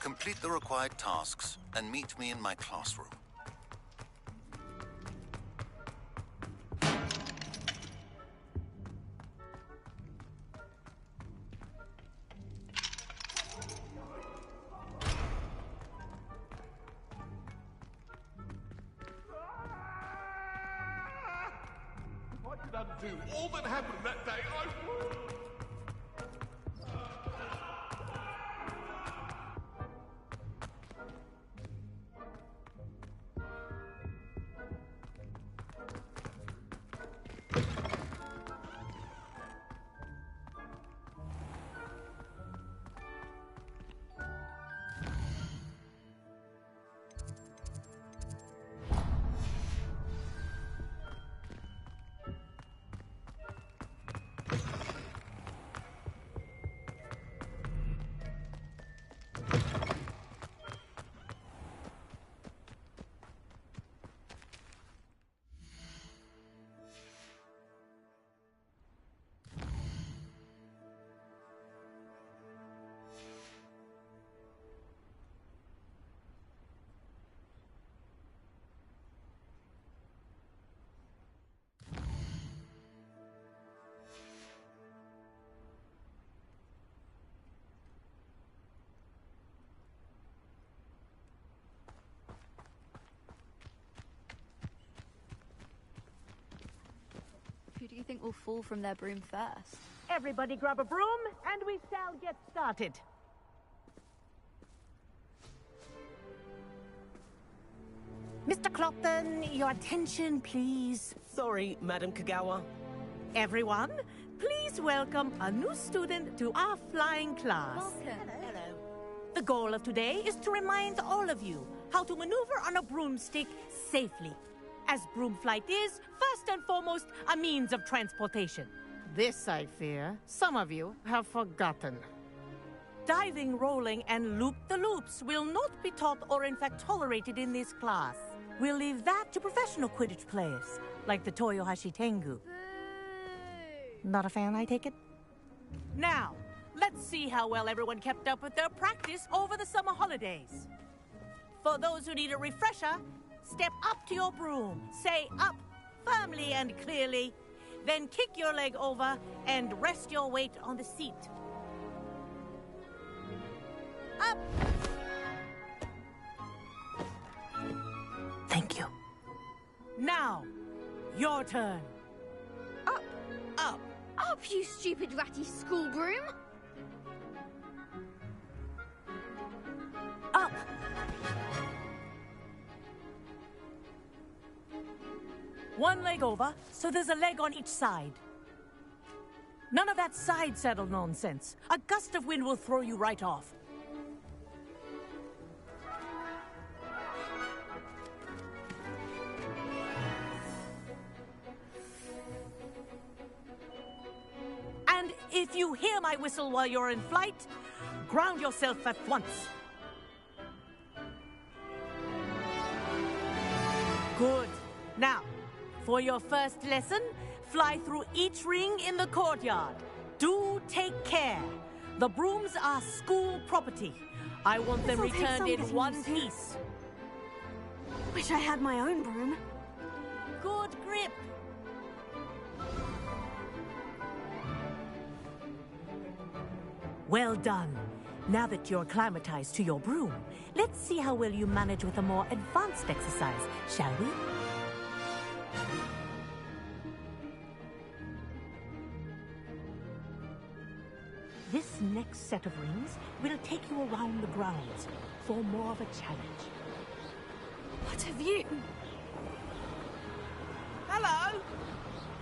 S: Complete the required tasks and meet me in my classroom.
K: If I could undo all that happened that day, I would.
T: do you think will fall from their broom first?
U: Everybody grab a broom, and we shall get started. Mr. Clopton, your attention, please.
V: Sorry, Madam Kagawa.
U: Everyone, please welcome a new student to our flying class.
T: Welcome.
U: Hello. The goal of today is to remind all of you how to maneuver on a broomstick safely, as broom flight is, first and foremost, a means of transportation. This, I fear, some of you have forgotten. Diving, rolling, and loop-the-loops will not be taught or in fact tolerated in this class. We'll leave that to professional Quidditch players, like the Toyohashi Tengu. Not a fan, I take it? Now, let's see how well everyone kept up with their practice over the summer holidays. For those who need a refresher, step up to your broom, say up firmly and clearly, then kick your leg over and rest your weight on the seat. Up! Thank you. Now, your turn.
P: Up!
U: Up!
P: Up, you stupid ratty school broom!
U: Up! One leg over, so there's a leg on each side. None of that side saddle nonsense. A gust of wind will throw you right off. And if you hear my whistle while you're in flight, ground yourself at once. Good. Now, for your first lesson, fly through each ring in the courtyard. Do take care. The brooms are school property. I want them returned in one piece.
B: Wish I had my own broom.
U: Good grip. Well done. Now that you're acclimatized to your broom, let's see how well you manage with a more advanced exercise, shall we? This next set of rings will take you around the grounds for more of a challenge.
B: What have you...
V: Hello!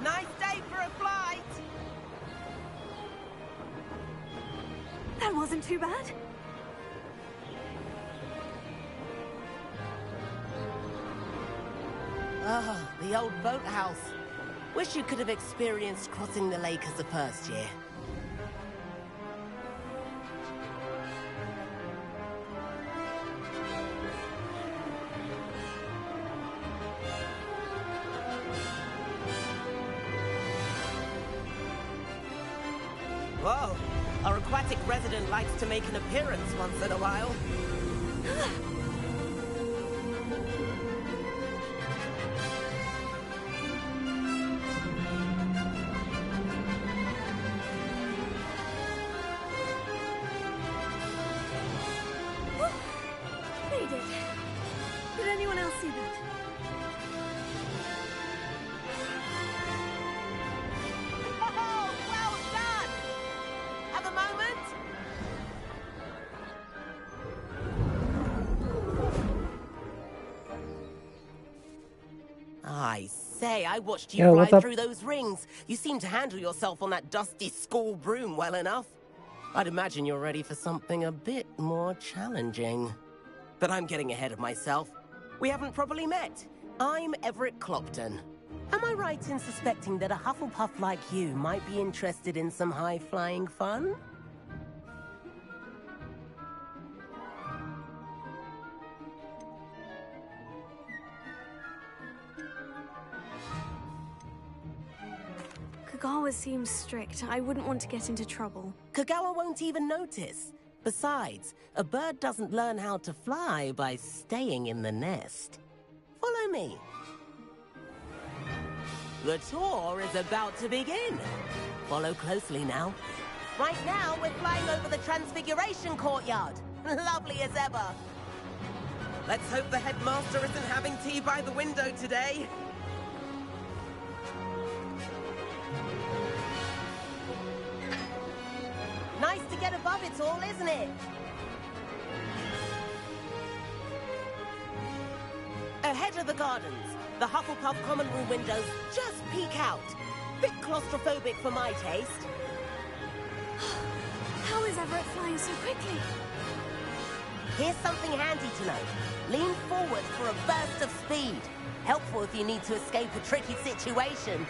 V: Nice day for a flight!
B: That wasn't too bad.
V: Ah, the old boathouse. Wish you could have experienced crossing the lake as a first year. Whoa, our aquatic resident likes to make an appearance once in a while.
B: Made it. Did anyone else see that?
V: Oh, well done! Have a moment? I say, I watched you ride through those rings. You seem to handle yourself on that dusty school broom well enough. I'd imagine you're ready for something a bit more challenging. But I'm getting ahead of myself. We haven't properly met. I'm Everett Clopton. Am I right in suspecting that a Hufflepuff like you might be interested in some high-flying fun?
B: Kagawa seems strict. I wouldn't want to get into trouble.
V: Kagawa won't even notice. Besides, a bird doesn't learn how to fly by staying in the nest. Follow me. The tour is about to begin. Follow closely now. Right now, we're flying over the Transfiguration Courtyard. Lovely as ever. Let's hope the headmaster isn't having tea by the window today. have it all, isn't it? Ahead of the gardens, the Hufflepuff common room windows just peek out. Bit claustrophobic for my taste.
B: How is Everett flying so quickly?
V: Here's something handy to know. Lean forward for a burst of speed. Helpful if you need to escape a tricky situation.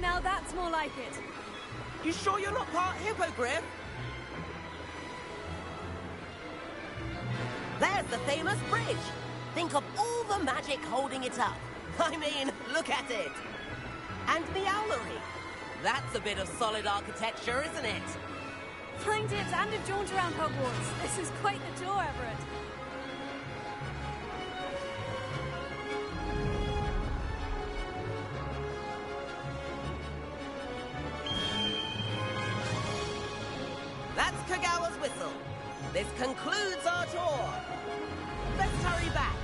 B: Now that's more like it.
V: You sure you're not part hippogriff? There's the famous bridge. Think of all the magic holding it up. I mean, look at it. And the owlery. That's a bit of solid architecture, isn't it?
B: Flying dips and a jaunt around Hogwarts. This is quite the tour, Everett.
V: That's Kagawa's whistle. This concludes our tour. Let's hurry back.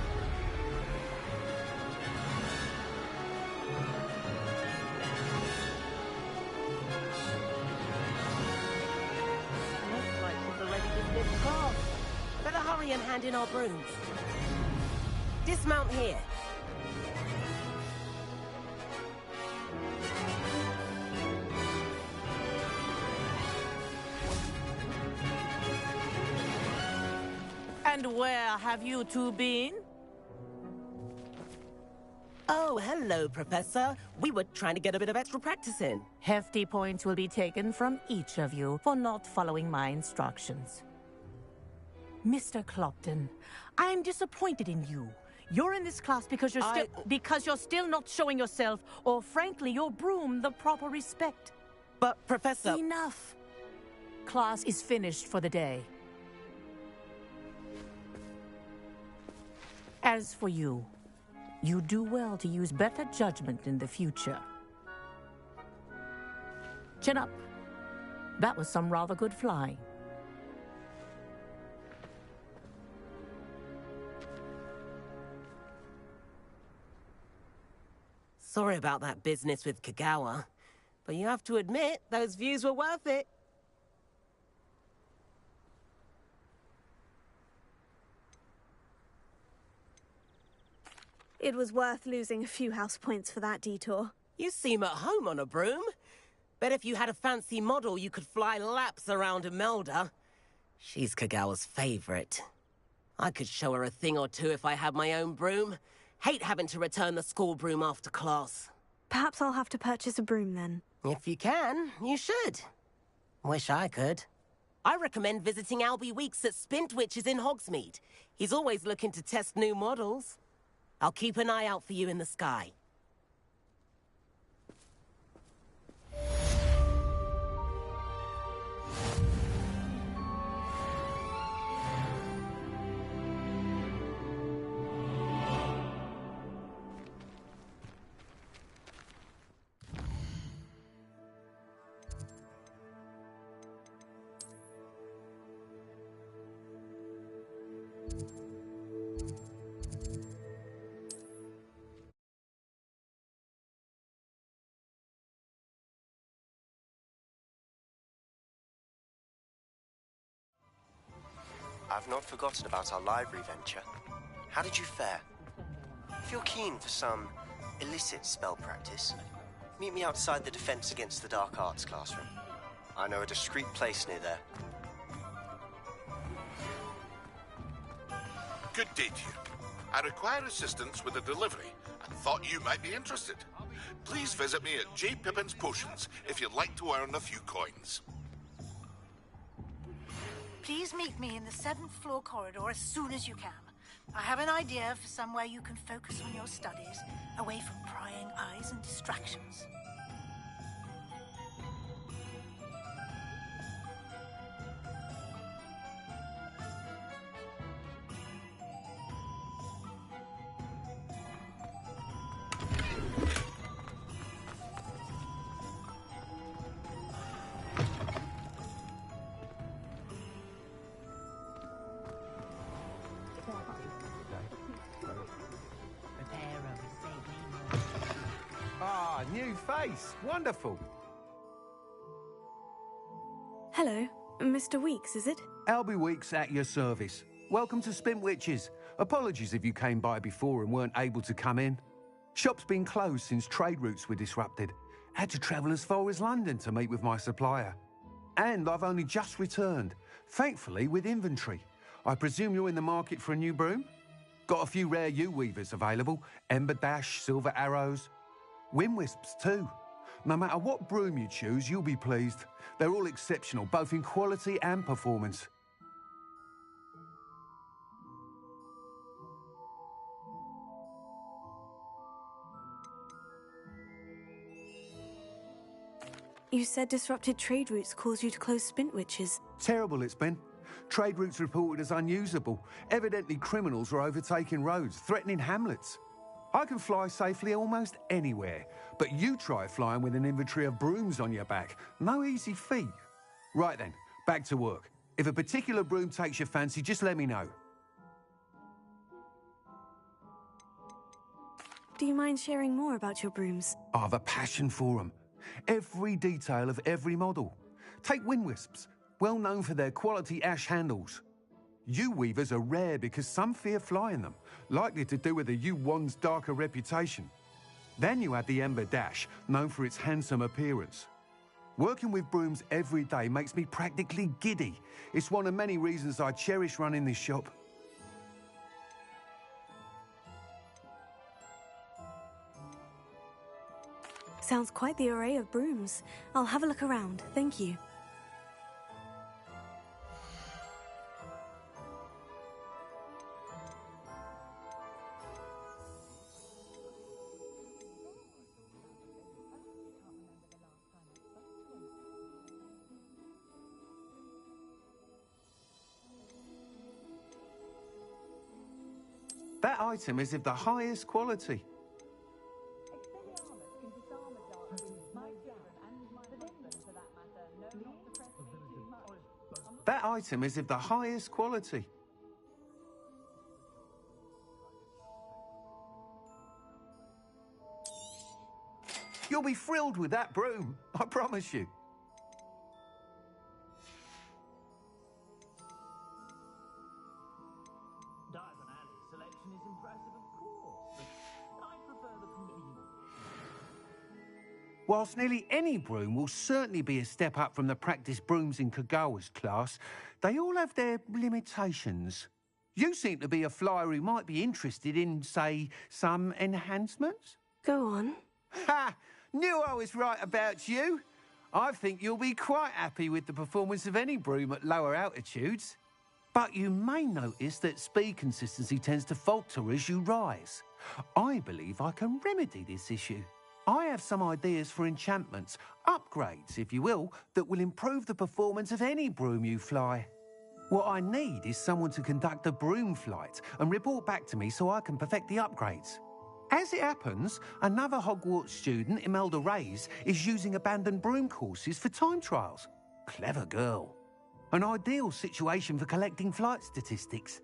V: Looks like she's already dismissed class. Better hurry and hand in our brooms. Dismount here.
U: And where have you two been?
V: Oh, hello, Professor. We were trying to get a bit of extra practice in.
U: Hefty points will be taken from each of you for not following my instructions. Mr. Clopton, I'm disappointed in you. You're in this class because you're still not showing yourself, or frankly, your broom, the proper respect.
V: But, Professor...
U: Enough. Class is finished for the day. As for you, you do well to use better judgment in the future. Chin up. That was some rather good flying.
V: Sorry about that business with Kagawa, but you have to admit, those views were worth it.
B: It was worth losing a few house points for that detour.
V: You seem at home on a broom. Bet if you had a fancy model, you could fly laps around Imelda. She's Kagawa's favorite. I could show her a thing or two if I had my own broom. Hate having to return the school broom after class.
B: Perhaps I'll have to purchase a broom then.
V: If you can, you should. Wish I could. I recommend visiting Albie Weeks at Spintwitches in Hogsmeade. He's always looking to test new models. I'll keep an eye out for you in the sky.
A: I've not forgotten about our library venture. How did you fare? If you're keen for some illicit spell practice, meet me outside the Defense Against the Dark Arts classroom. I know a discreet place near there.
K: Good day to you. I require assistance with a delivery and thought you might be interested. Please visit me at J. Pippin's Potions if you'd like to earn a few coins.
G: Please meet me in the 7th floor corridor as soon as you can. I have an idea for somewhere you can focus on your studies, away from prying eyes and distractions.
D: new face. Wonderful.
B: Hello, Mr. Weeks, is it?
D: Albie Weeks at your service. Welcome to Spintwitches. Apologies if you came by before and weren't able to come in. Shop's been closed since trade routes were disrupted. Had to travel as far as London to meet with my supplier. And I've only just returned, thankfully with inventory. I presume you're in the market for a new broom? Got a few rare U-weavers available. Ember Dash, Silver Arrows. Wind Wisps too. No matter what broom you choose, you'll be pleased. They're all exceptional, both in quality and performance.
B: You said disrupted trade routes caused you to close Spintwitches.
D: Terrible it's been. Trade routes reported as unusable. Evidently criminals were overtaking roads, threatening hamlets. I can fly safely almost anywhere, but you try flying with an inventory of brooms on your back. No easy feat. Right then, back to work. If a particular broom takes your fancy, just let me know.
B: Do you mind sharing more about your brooms?
D: I have a passion for them. Every detail of every model. Take Wind Wisps, well known for their quality ash handles. U-weavers are rare because some fear flying them, likely to do with the U-Wand's darker reputation. Then you have the Ember Dash, known for its handsome appearance. Working with brooms every day makes me practically giddy. It's one of many reasons I cherish running this shop.
B: Sounds quite the array of brooms. I'll have a look around, thank you.
D: That item is of the highest quality. That item is of the highest quality. You'll be thrilled with that broom, I promise you. Whilst nearly any broom will certainly be a step up from the practice brooms in Kagawa's class, they all have their limitations. You seem to be a flyer who might be interested in, say, some enhancements?
B: Go on.
D: Ha! Knew I was right about you. I think you'll be quite happy with the performance of any broom at lower altitudes. But you may notice that speed consistency tends to falter as you rise. I believe I can remedy this issue. I have some ideas for enchantments, upgrades, if you will, that will improve the performance of any broom you fly. What I need is someone to conduct a broom flight and report back to me so I can perfect the upgrades. As it happens, another Hogwarts student, Imelda Reyes, is using abandoned broom courses for time trials. Clever girl. An ideal situation for collecting flight statistics.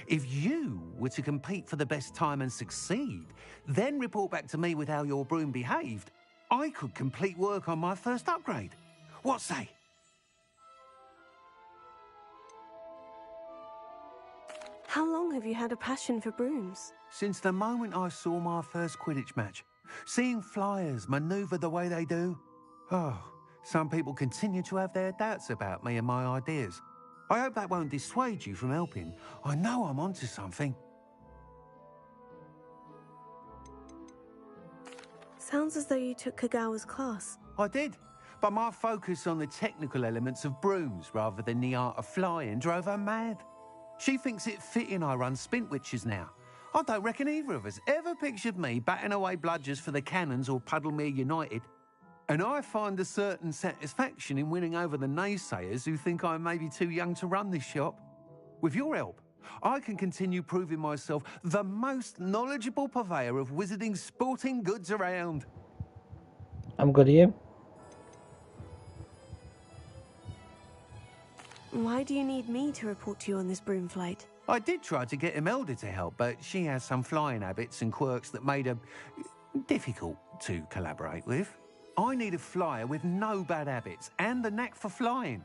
D: If you were to compete for the best time and succeed, then report back to me with how your broom behaved, I could complete work on my first upgrade. What say?
B: How long have you had a passion for brooms?
D: Since the moment I saw my first Quidditch match. Seeing flyers manoeuvre the way they do. Oh, some people continue to have their doubts about me and my ideas. I hope that won't dissuade you from helping. I know I'm onto something.
B: Sounds as though you took Kagawa's class.
D: I did, but my focus on the technical elements of brooms rather than the art of flying drove her mad. She thinks it fitting I run Spintwitches now. I don't reckon either of us ever pictured me batting away bludgers for the Cannons or Puddlemere United. And I find a certain satisfaction in winning over the naysayers who think I may be too young to run this shop. With your help, I can continue proving myself the most knowledgeable purveyor of wizarding sporting goods around.
C: I'm good here.
B: Why do you need me to report to you on this broom flight?
D: I did try to get Imelda to help, but she has some flying habits and quirks that made her difficult to collaborate with. I need a flyer with no bad habits and the knack for flying.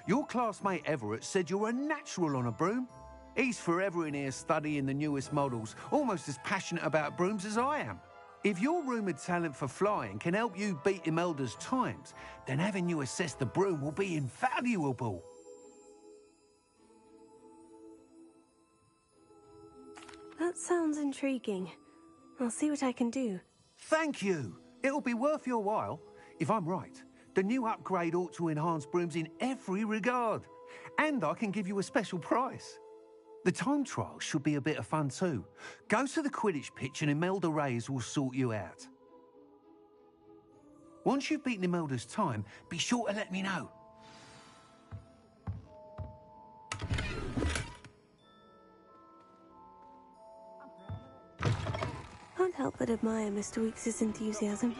D: Your classmate Everett said you're a natural on a broom. He's forever in here studying the newest models, almost as passionate about brooms as I am. If your rumoured talent for flying can help you beat Imelda's times, then having you assess the broom will be invaluable.
B: That sounds intriguing. I'll see what I can do.
D: Thank you. It'll be worth your while. If I'm right, the new upgrade ought to enhance brooms in every regard. And I can give you a special price. The time trial should be a bit of fun too. Go to the Quidditch pitch and Imelda Reyes will sort you out. Once you've beaten Imelda's time, be sure to let me know.
B: Can't help but admire Mr. Weeks' enthusiasm.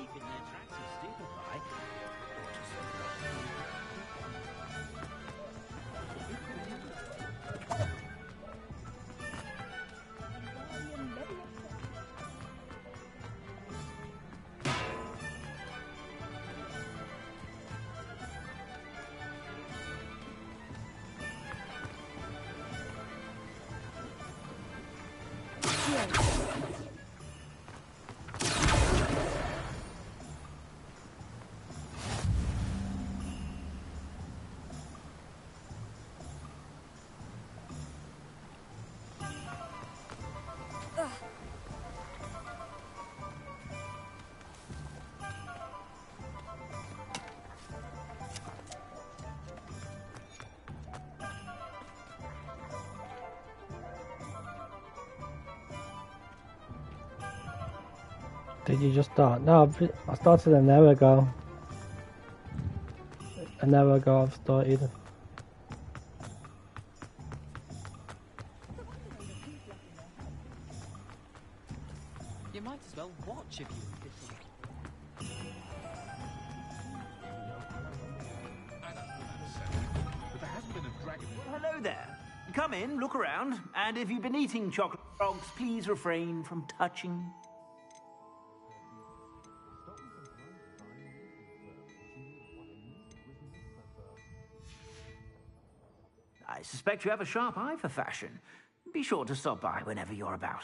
C: Did you just start? No, I started an hour ago. An hour ago I've started.
M: You might as well watch if you.
F: Hello there. Come in, look around, and if you've been eating chocolate frogs, please refrain from touching. I suspect you have a sharp eye for fashion. Be sure to stop by whenever you're about.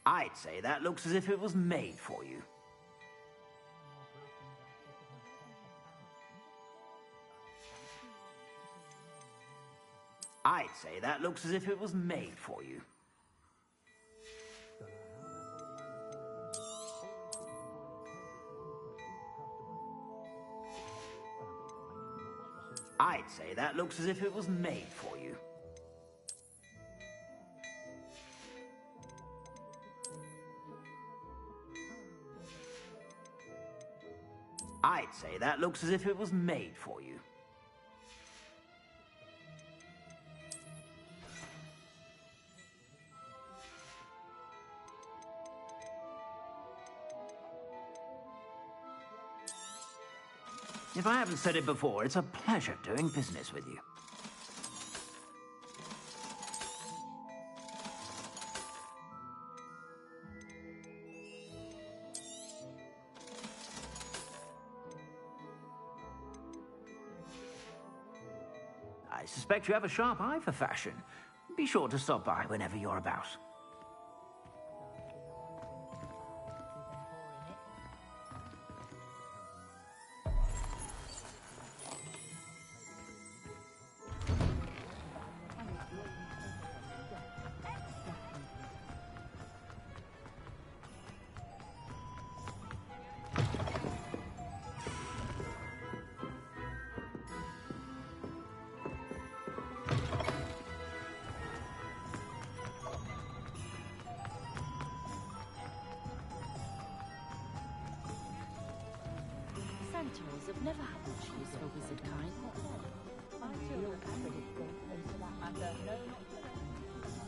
F: I'd say that looks as if it was made for you. I'd say that looks as if it was made for you. I'd say that looks as if it was made for you. I'd say that looks as if it was made for you. If I haven't said it before, it's a pleasure doing business with you. I suspect you have a sharp eye for fashion. Be sure to stop by whenever you're about.
H: Sentinels have never had much use for wizard kind. My children can predict things for that matter. No,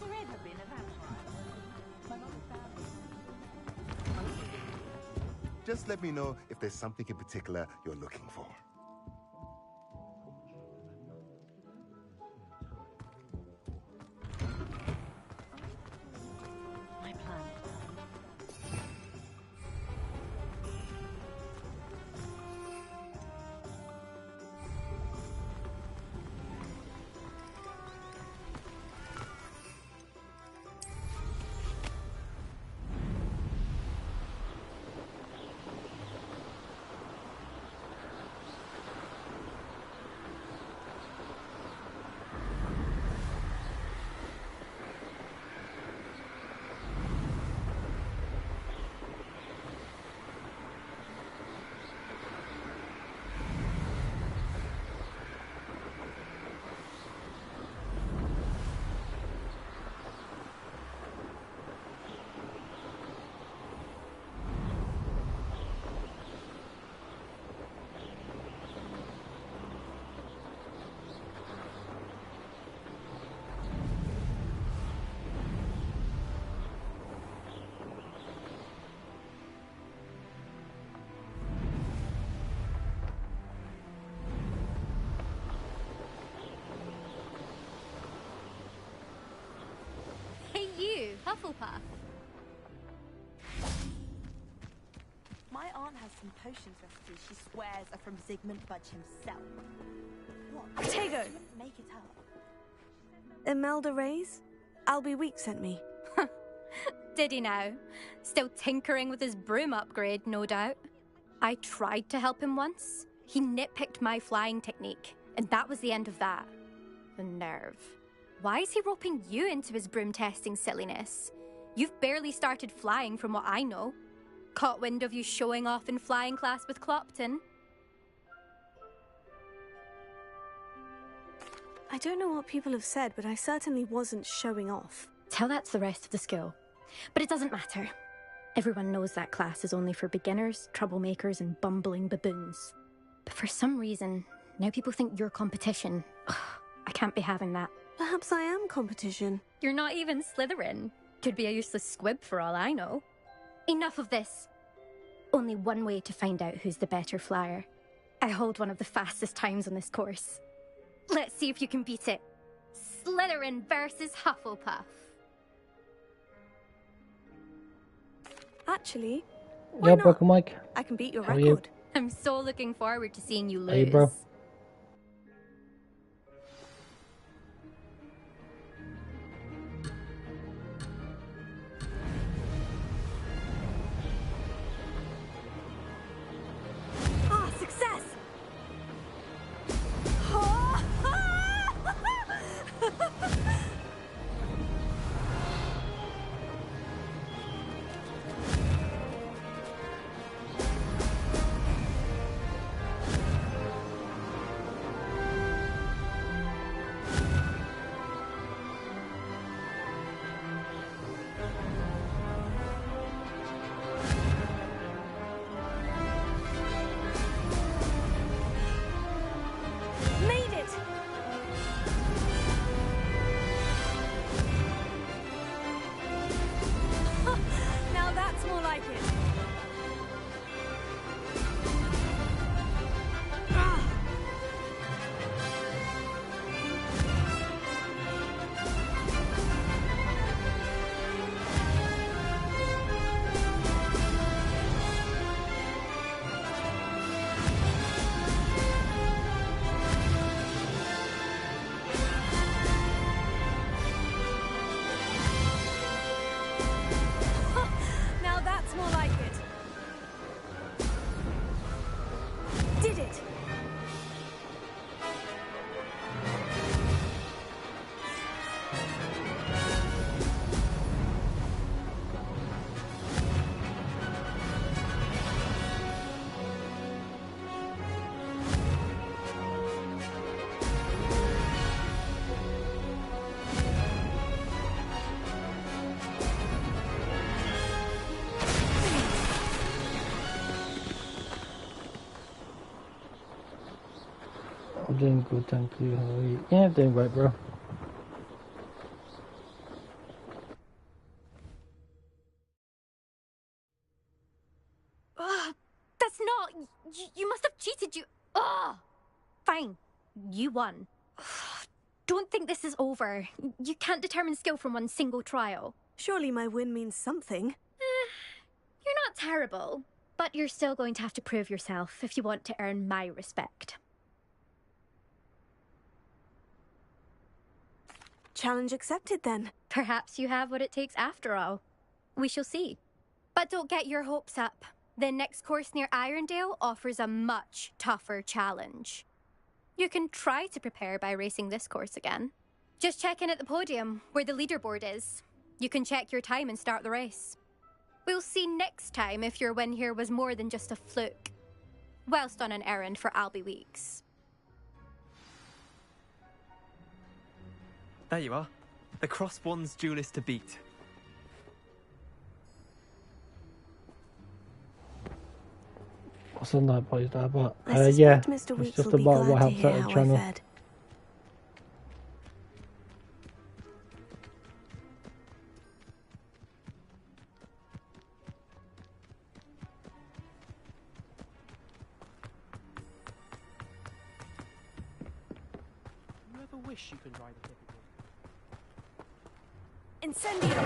H: forever been a vampire. My mother's family.
J: Just let me know if there's something in particular you're looking for.
H: My plan.
W: Hey you, Hufflepuff.
H: My aunt has some potions recipes she swears are from Zygmunt Budge himself. What?
B: Tego!
H: Make it up.
B: Imelda Reyes? Albie Week sent me.
W: Did he now? Still tinkering with his broom upgrade, no doubt. I tried to help him once. He nitpicked my flying technique, and that was the end of that. The nerve. Why is he roping you into his broom testing silliness? You've barely started flying from what I know. Caught wind of you showing off in flying class with Clopton.
B: I don't know what people have said, but I certainly wasn't showing off.
W: Tell that to the rest of the school. But it doesn't matter. Everyone knows that class is only for beginners, troublemakers, and bumbling baboons. But for some reason, now people think you're competition. Ugh, I can't be having that.
B: Perhaps I am competition.
W: You're not even Slytherin. Could be a useless squib for all I know. Enough of this. Only one way to find out who's the better flyer. I hold one of the fastest times on this course. Let's see if you can beat it. Slytherin versus Hufflepuff.
B: Actually,
C: Yeah, Broken Mike.
B: I can beat your
C: How are you?
B: record.
W: I'm so looking forward to seeing you lose.
C: Hey, bro.
B: Ah, success! more like it. Now that's more like it. Did it!
C: I'm doing good, thank you. How are you? Yeah, I'm doing great, bro.
W: That's not... You must have cheated, you... Ugh! Fine. You won. Don't think this is over. You can't determine skill from one single trial.
B: Surely my win means something.
W: You're not terrible, but you're still going to have to prove yourself if you want to earn my respect.
B: Challenge accepted, then.
W: Perhaps you have what it takes after all. We shall see. But don't get your hopes up. The next course near Irondale offers a much tougher challenge. You can try to prepare by racing this course again. Just check in at the podium, where the leaderboard is. You can check your time and start the race. We'll see next time if your win here was more than just a fluke. Whilst on an errand for Albie Weeks.
L: There you are. The Crosswands duelist to beat.
C: What's on that, boys? That, but
B: I
C: yeah,
B: suspect Mr.
C: it's
B: Weeks
C: just
B: will be
C: about what
B: glad to
C: helps
B: hear
C: out the
B: how I
C: channel.
B: fared.
L: You ever wish you could ride a typical...
B: Incendio!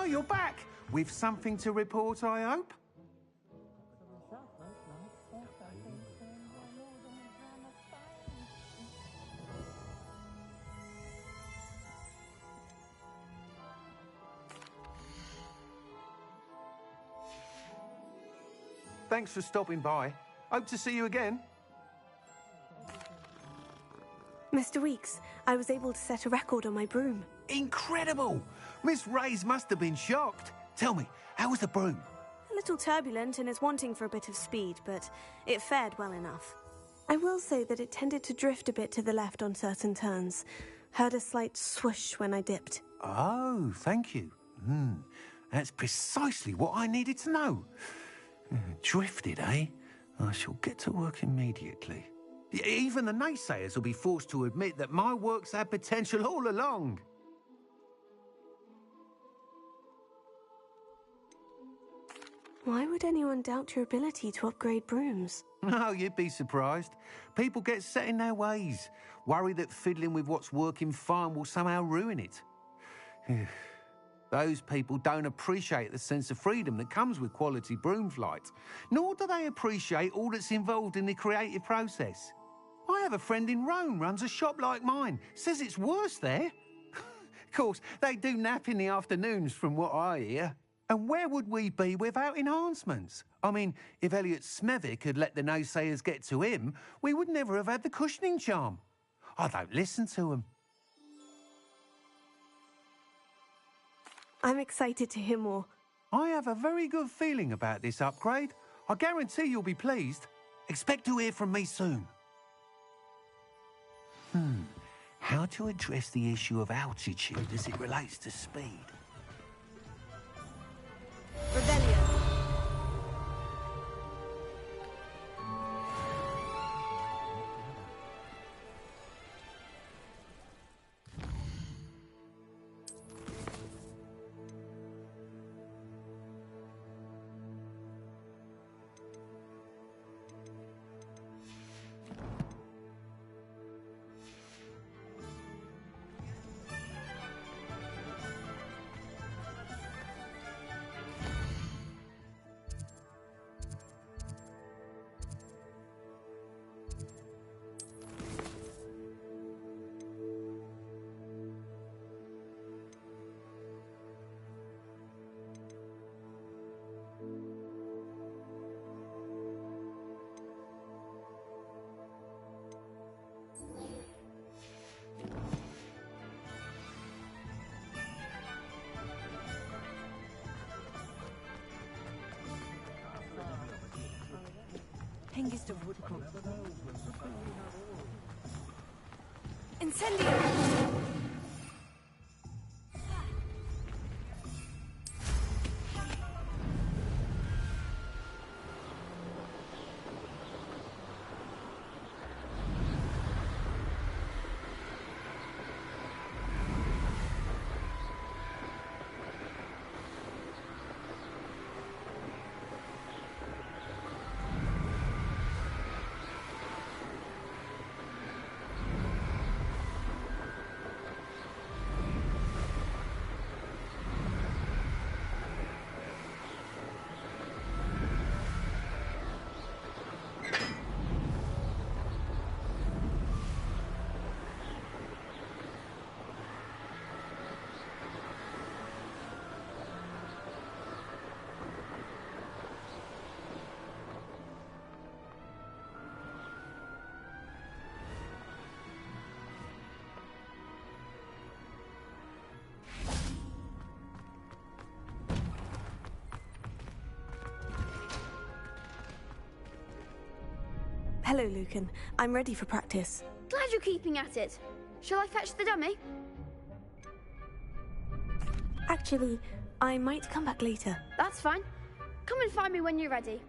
D: You're back! With something to report, I hope? Thanks for stopping by. Hope to see you again.
B: Mr. Weeks, I was able to set a record on my broom.
D: Incredible! Miss Reyes must have been shocked. Tell me, how was the broom?
B: A little turbulent and is wanting for a bit of speed, but it fared well enough. I will say that it tended to drift a bit to the left on certain turns. Heard a slight swoosh when I dipped.
D: Oh, thank you. That's precisely what I needed to know. Drifted, eh? I shall get to work immediately. Even the naysayers will be forced to admit that my work's had potential all along.
B: Why would anyone doubt your ability to upgrade brooms?
D: No, you'd be surprised. People get set in their ways, worry that fiddling with what's working fine will somehow ruin it. Those people don't appreciate the sense of freedom that comes with quality broom flight, nor do they appreciate all that's involved in the creative process. I have a friend in Rome runs a shop like mine, says it's worse there. Of course, they do nap in the afternoons from what I hear. And where would we be without enhancements? I mean, if Elliot Smethwick had let the naysayers get to him, we would never have had the cushioning charm. I don't listen to them.
B: I'm excited to hear more.
D: I have a very good feeling about this upgrade. I guarantee you'll be pleased. Expect to hear from me soon. How to address the issue of altitude as it relates to speed?
E: Rebellion. Hengist of Woodcock. Incendio!
B: Hello, Lucan. I'm ready for practice.
P: Glad you're keeping at it. Shall I fetch the dummy?
B: Actually, I might come back later.
P: That's fine. Come and find me when you're ready.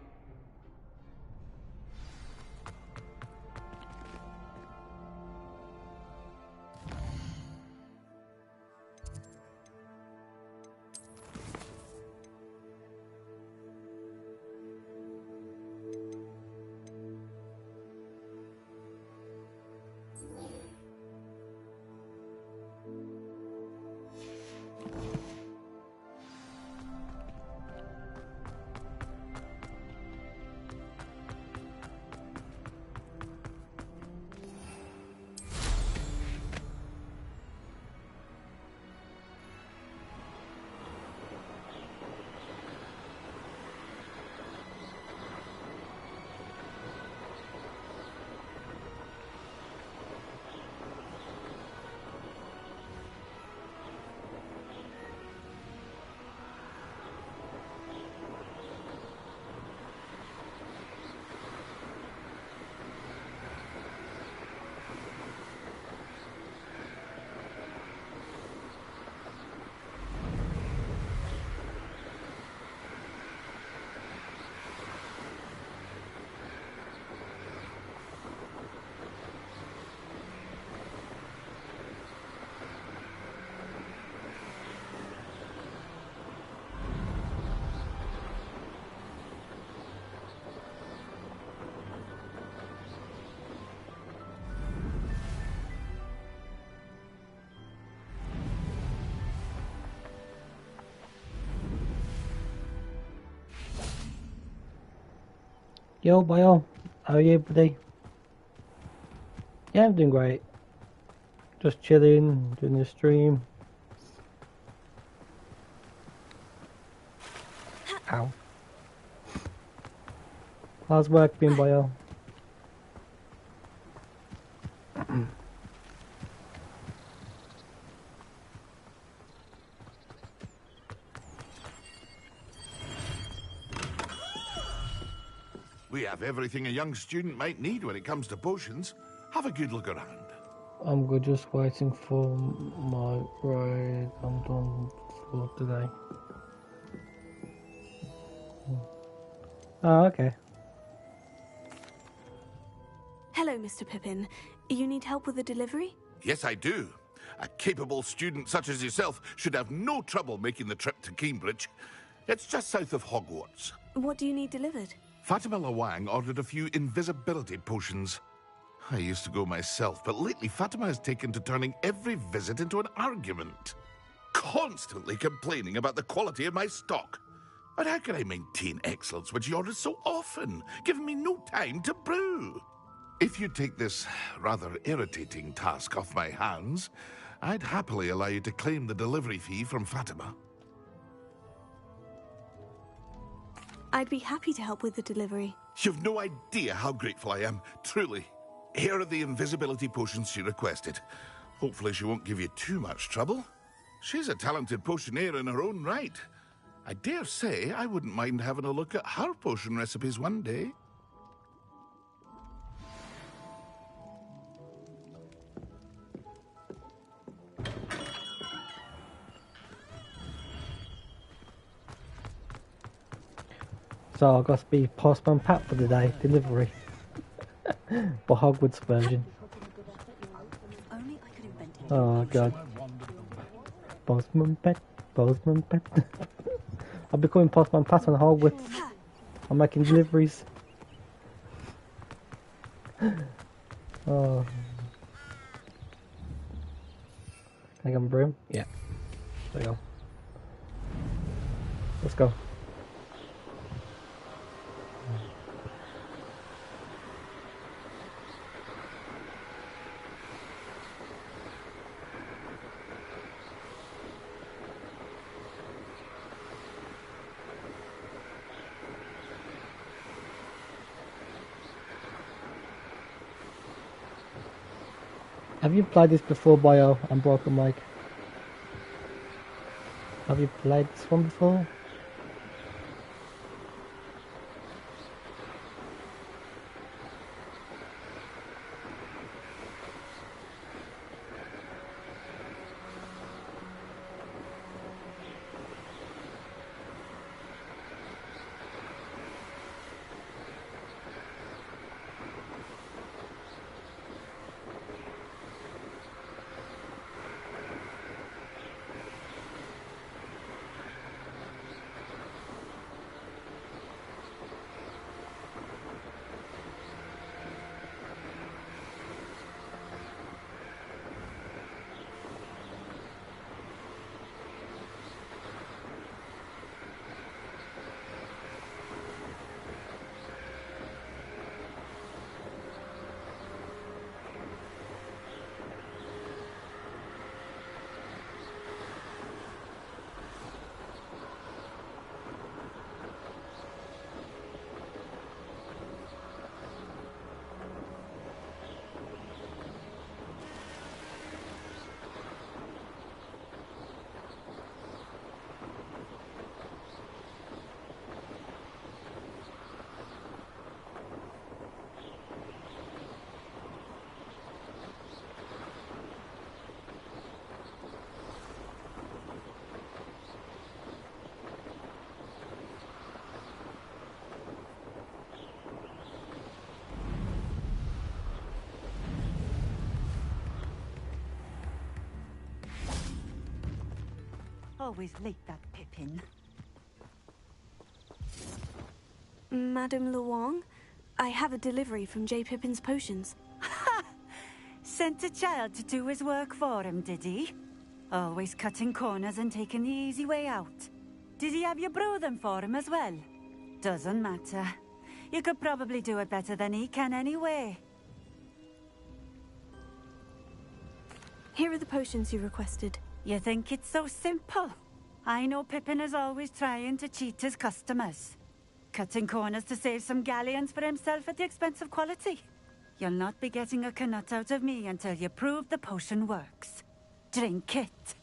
C: Yo, Bio, how are you, buddy? Yeah, I'm doing great. Just chilling, doing the stream. Ow. How's work been, Bio?
K: We have everything a young student might need when it comes to potions. Have a good look around.
C: I'm good, just waiting for my ride. I'm done for today. Oh, okay.
B: Hello, Mr. Pippin. You need help with a delivery?
K: Yes, I do. A capable student such as yourself should have no trouble making the trip to Cambridge. It's just south of Hogwarts.
B: What do you need delivered?
K: Fatima Lawang ordered a few invisibility potions. I used to go myself, but lately Fatima has taken to turning every visit into an argument. Constantly complaining about the quality of my stock. But how can I maintain excellence when she orders so often, giving me no time to brew? If you take this rather irritating task off my hands, I'd happily allow you to claim the delivery fee from Fatima.
B: I'd be happy to help with the delivery.
K: You've no idea how grateful I am, truly. Here are the invisibility potions she requested. Hopefully she won't give you too much trouble. She's a talented potioneer in her own right. I dare say I wouldn't mind having a look at her potion recipes one day.
C: So I've got to be Postman Pat for the day, delivery. For Hogwarts version. Oh god. Postman Pat, Postman Pat. I'll be calling Postman Pat on Hogwarts. I'm making deliveries. Oh. Can I get my broom? Yeah. There you go. Let's go. Have you played this before, Bio and Broken Mike? Have you played this one before?
E: Always late, that Pippin.
B: Madame Lawang, I have a delivery from J. Pippin's Potions.
E: Ha! Sent a child to do his work for him, did he? Always cutting corners and taking the easy way out. Did he have you brew them for him as well? Doesn't matter. You could probably do it better than he can anyway.
B: Here are the potions you requested.
E: You think it's so simple? I know Pippin is always trying to cheat his customers. Cutting corners to save some galleons for himself at the expense of quality. You'll not be getting a canut out of me until you prove the potion works. Drink it.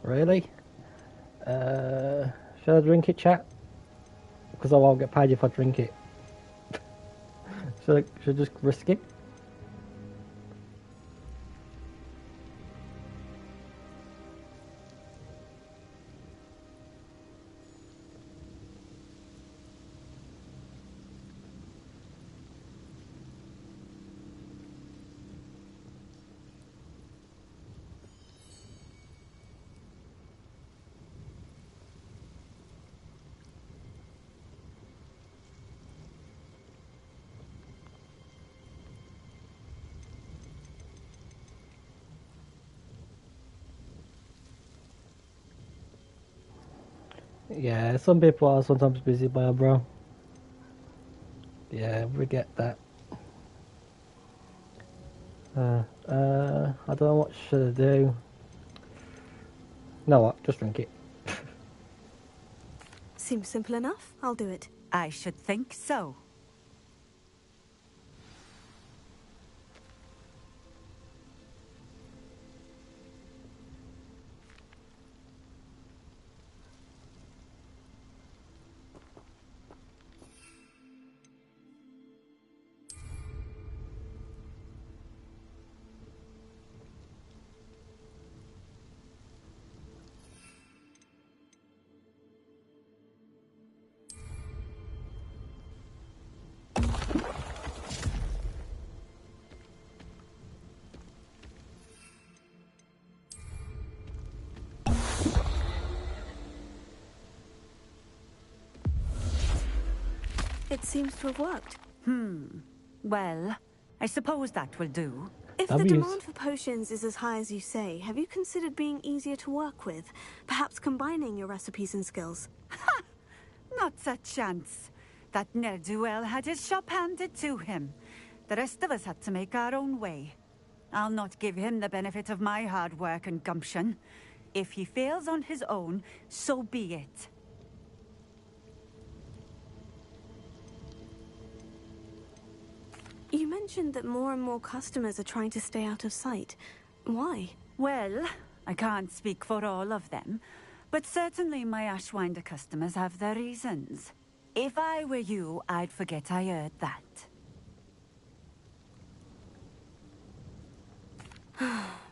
C: Really? Should I drink it, chat? Because I won't get paid if I drink it. Should I just risk it? Yeah, some people are sometimes busy, bro. Yeah, we get that. I don't know what should I do. No, what? Just drink it.
B: Seems simple enough. I'll do it.
E: I should think so.
B: It seems to have worked.
E: Well, I suppose that will do.
B: If the demand for potions is as high as you say, have you considered being easier to work with? Perhaps combining your recipes and skills?
E: Ha! Not a chance. That ne'er-do-well had his shop handed to him. The rest of us had to make our own way. I'll not give him the benefit of my hard work and gumption. If he fails on his own, so be it.
B: You mentioned that more and more customers are trying to stay out of sight. Why?
E: Well, I can't speak for all of them, but certainly my Ashwinder customers have their reasons. If I were you, I'd forget I heard that.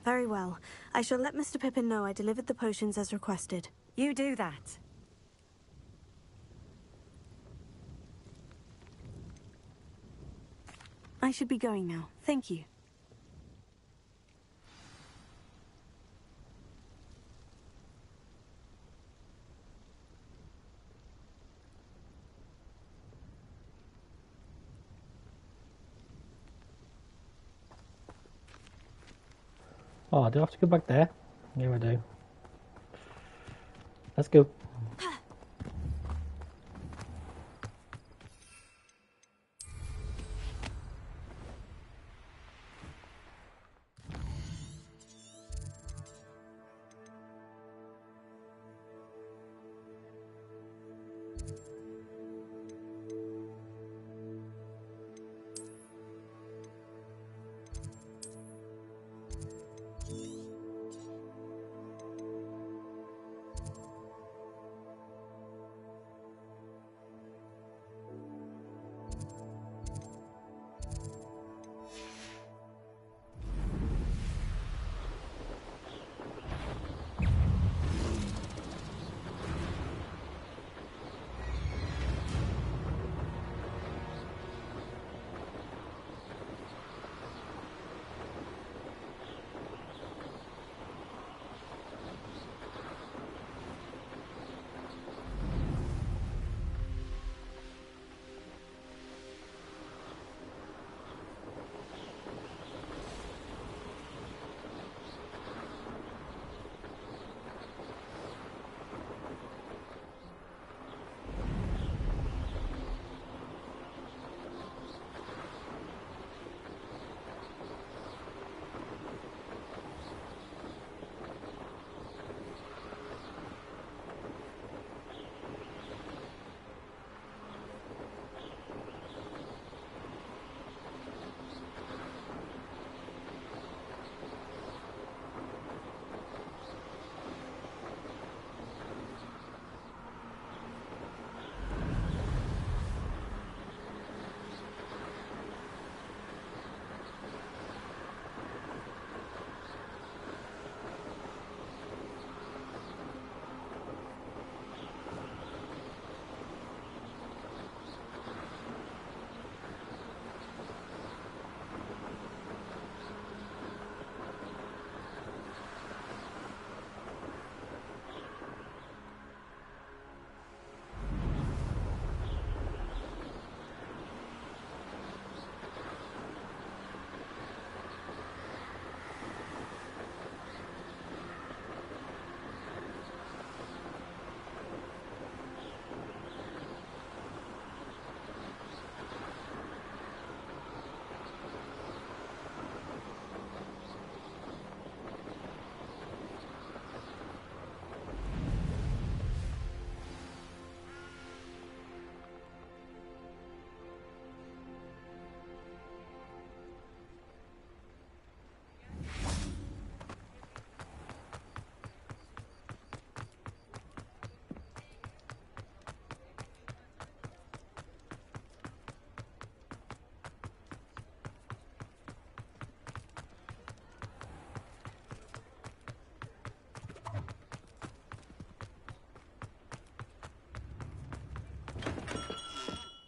B: Very well. I shall let Mr. Pippin know I delivered the potions as requested.
E: You do that.
B: I should be going now. Thank you.
C: Oh, do I have to go back there? Yeah, I do. Let's go.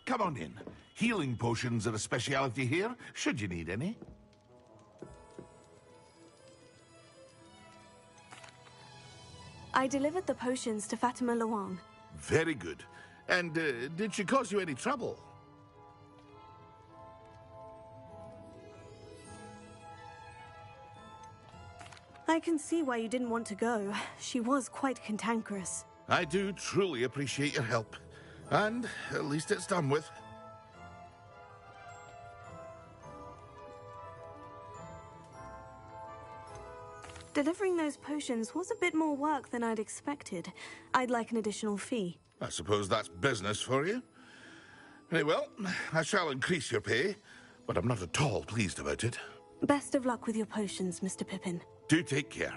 K: come on in. Healing potions are a speciality here, should you need any.
B: I delivered the potions to Fatima Luang.
K: Very good. And did she cause you any trouble?
B: I can see why you didn't want to go. She was quite cantankerous.
K: I do truly appreciate your help. And at least it's done with.
B: Delivering those potions was a bit more work than I'd expected. I'd like an additional fee.
K: I suppose that's business for you. Very well, I shall increase your pay, but I'm not at all pleased about it.
B: Best of luck with your potions, Mr. Pippin.
K: Do take care.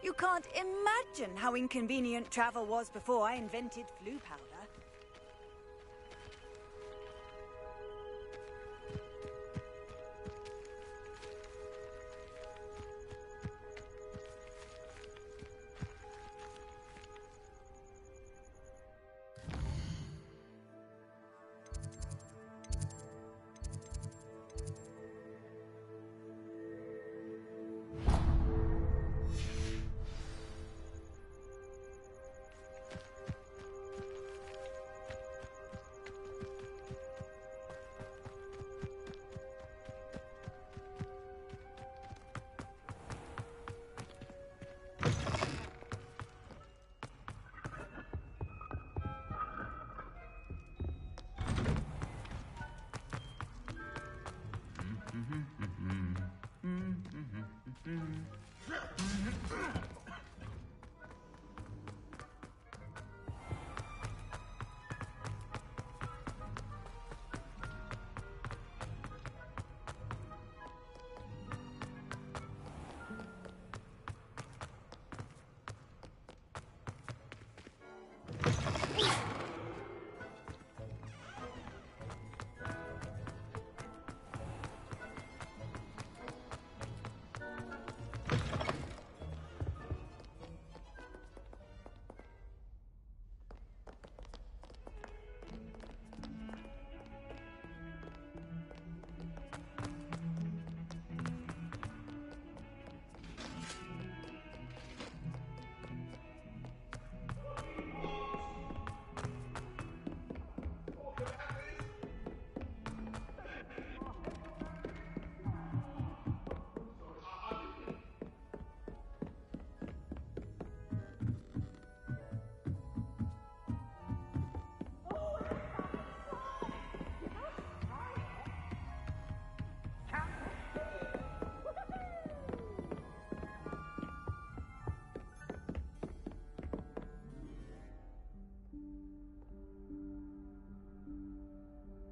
N: You can't imagine how inconvenient travel was before I invented flu powder.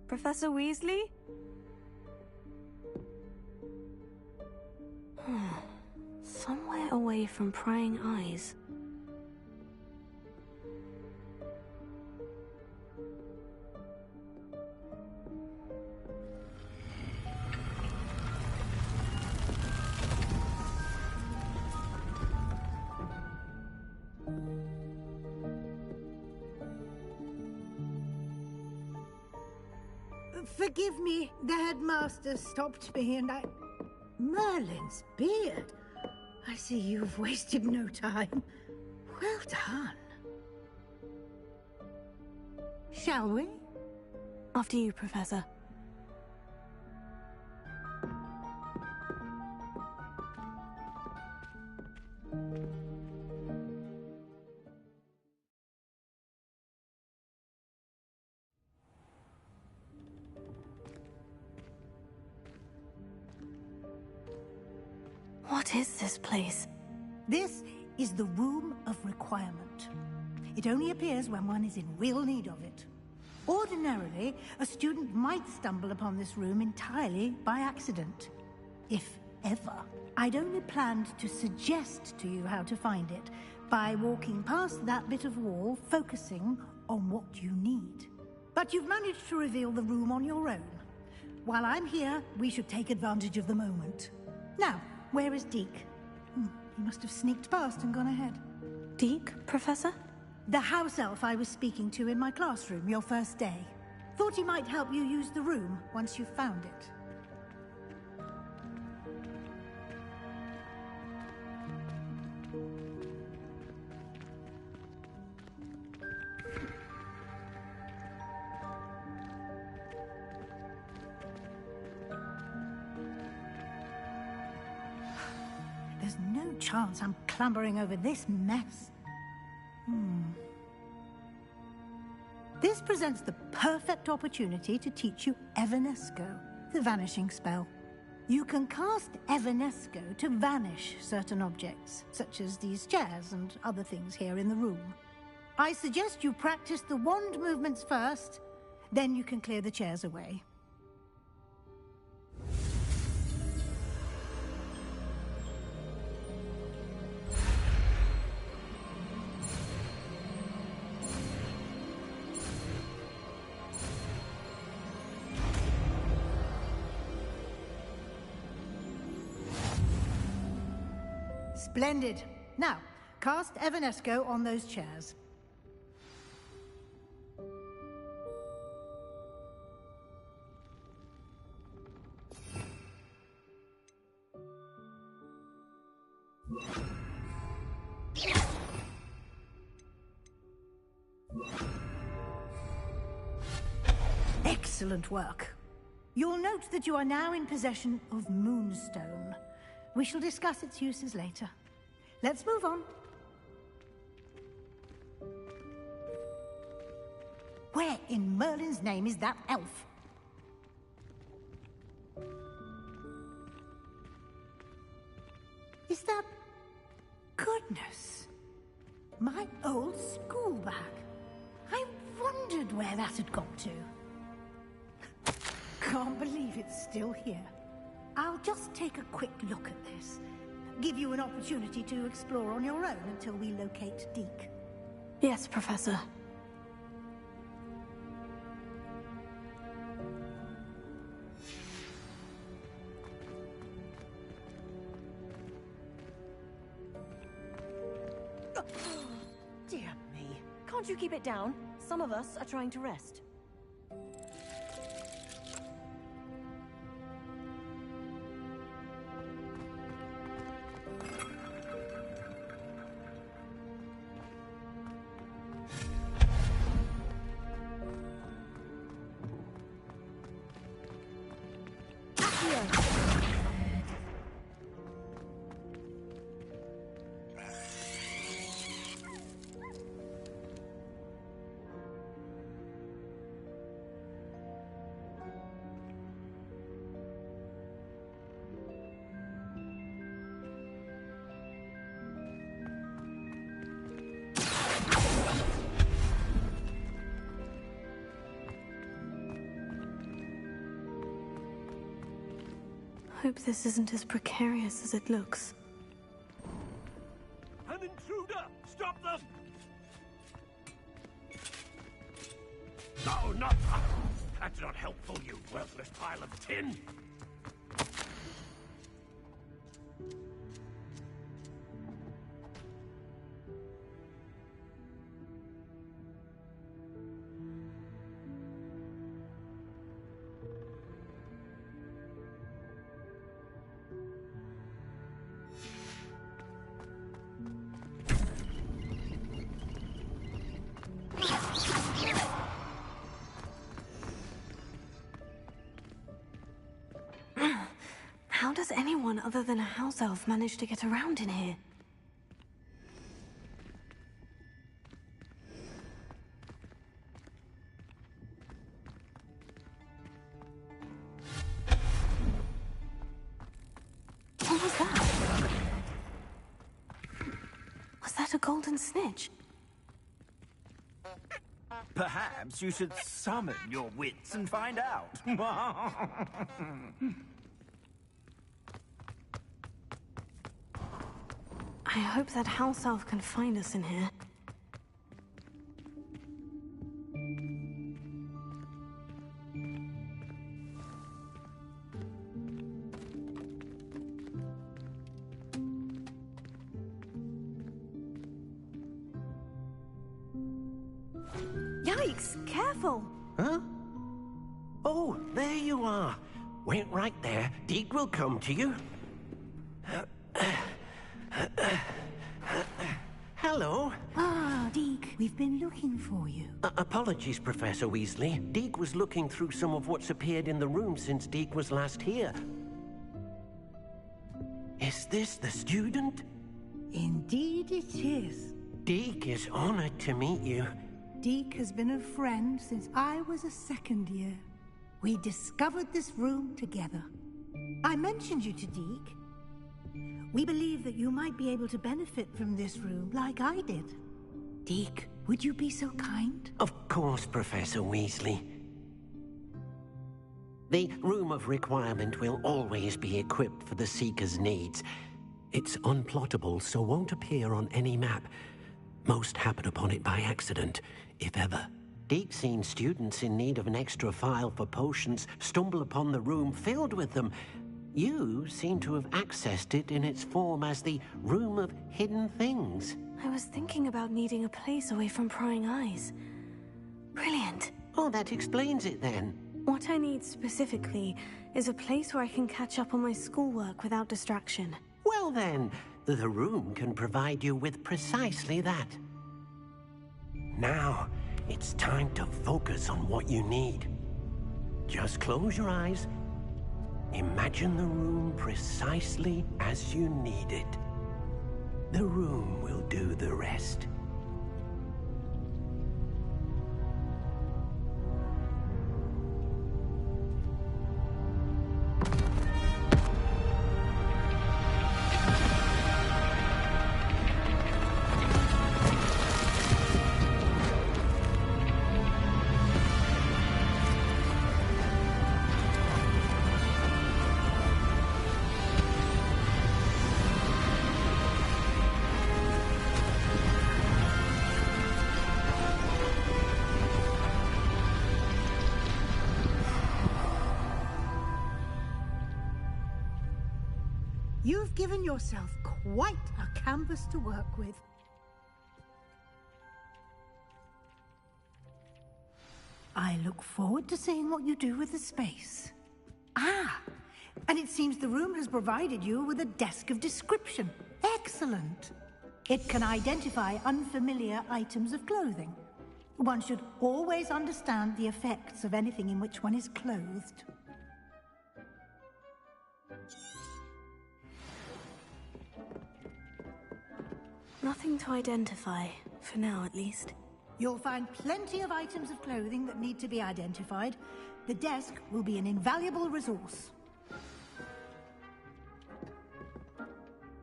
B: Professor Weasley? Somewhere away from prying eyes.
G: Forgive me, the headmaster stopped me and I... Merlin's beard. I see you've wasted no time. Well done. Shall we?
B: After you, Professor. What is this place?
G: This is the Room of Requirement. It only appears when one is in real need of it. Ordinarily, a student might stumble upon this room entirely by accident. If ever. I'd only planned to suggest to you how to find it by walking past that bit of wall, focusing on what you need. But you've managed to reveal the room on your own. While I'm here, we should take advantage of the moment. Now, where is Deke? He must have sneaked past and gone ahead.
B: Deke, Professor?
G: The house elf I was speaking to in my classroom your first day. Thought he might help you use the room once you've found it. There's no chance I'm clambering over this mess. This presents the perfect opportunity to teach you Evanesco, the vanishing spell. You can cast Evanesco to vanish certain objects, such as these chairs and other things here in the room. I suggest you practice the wand movements first, then you can clear the chairs away. Splendid. Now, cast Evanesco on those chairs. Excellent work. You'll note that you are now in possession of Moonstone. We shall discuss its uses later. Let's move on. Where in Merlin's name is that elf? Is that... Goodness. My old school bag. I wondered where that had got to. Can't believe it's still here. I'll just take a quick look at this. Give you an opportunity to explore on your own until we locate Deke.
B: Yes, Professor.
I: Dear me. Can't you keep it down? Some of us are trying to rest.
B: Hope this isn't as precarious as it looks.
O: An intruder! Stop them! No, not that! That's not helpful, you worthless pile of tin!
B: other than a house elf managed to get around in here? What was that? Was that a golden snitch?
F: Perhaps you should summon your wits and find out.
B: I hope that house elf can find us in here.
I: Yikes! Careful!
Q: Huh? Oh, there you are. Wait right there. Deke will come to you. Hello.
G: Ah, Deke, we've been looking for you.
Q: Apologies, Professor Weasley. Deke was looking through some of what's appeared in the room since Deke was last here. Is this the student?
G: Indeed it is.
Q: Deke is honored to meet you.
G: Deke has been a friend since I was a second year. We discovered this room together. I mentioned you to Deke. We believe that you might be able to benefit from this room like I did. Deke, would you be so kind?
Q: Of course, Professor Weasley. The Room of Requirement will always be equipped for the Seeker's needs. It's unplottable, so won't appear on any map. Most happen upon it by accident, if ever. Deke's seen students in need of an extra file for potions stumble upon the room filled with them. You seem to have accessed it in its form as the Room of Hidden Things.
B: I was thinking about needing a place away from prying eyes. Brilliant.
Q: Oh, that explains it then.
B: What I need specifically is a place where I can catch up on my schoolwork without distraction.
Q: Well then, the room can provide you with precisely that. Now, it's time to focus on what you need. Just close your eyes. Imagine the room precisely as you need it. The room will do the rest.
G: You've given yourself quite a canvas to work with. I look forward to seeing what you do with the space. Ah, and it seems the room has provided you with a desk of description. Excellent. It can identify unfamiliar items of clothing. One should always understand the effects of anything in which one is clothed.
B: Nothing to identify, for now at least.
G: You'll find plenty of items of clothing that need to be identified. The desk will be an invaluable resource.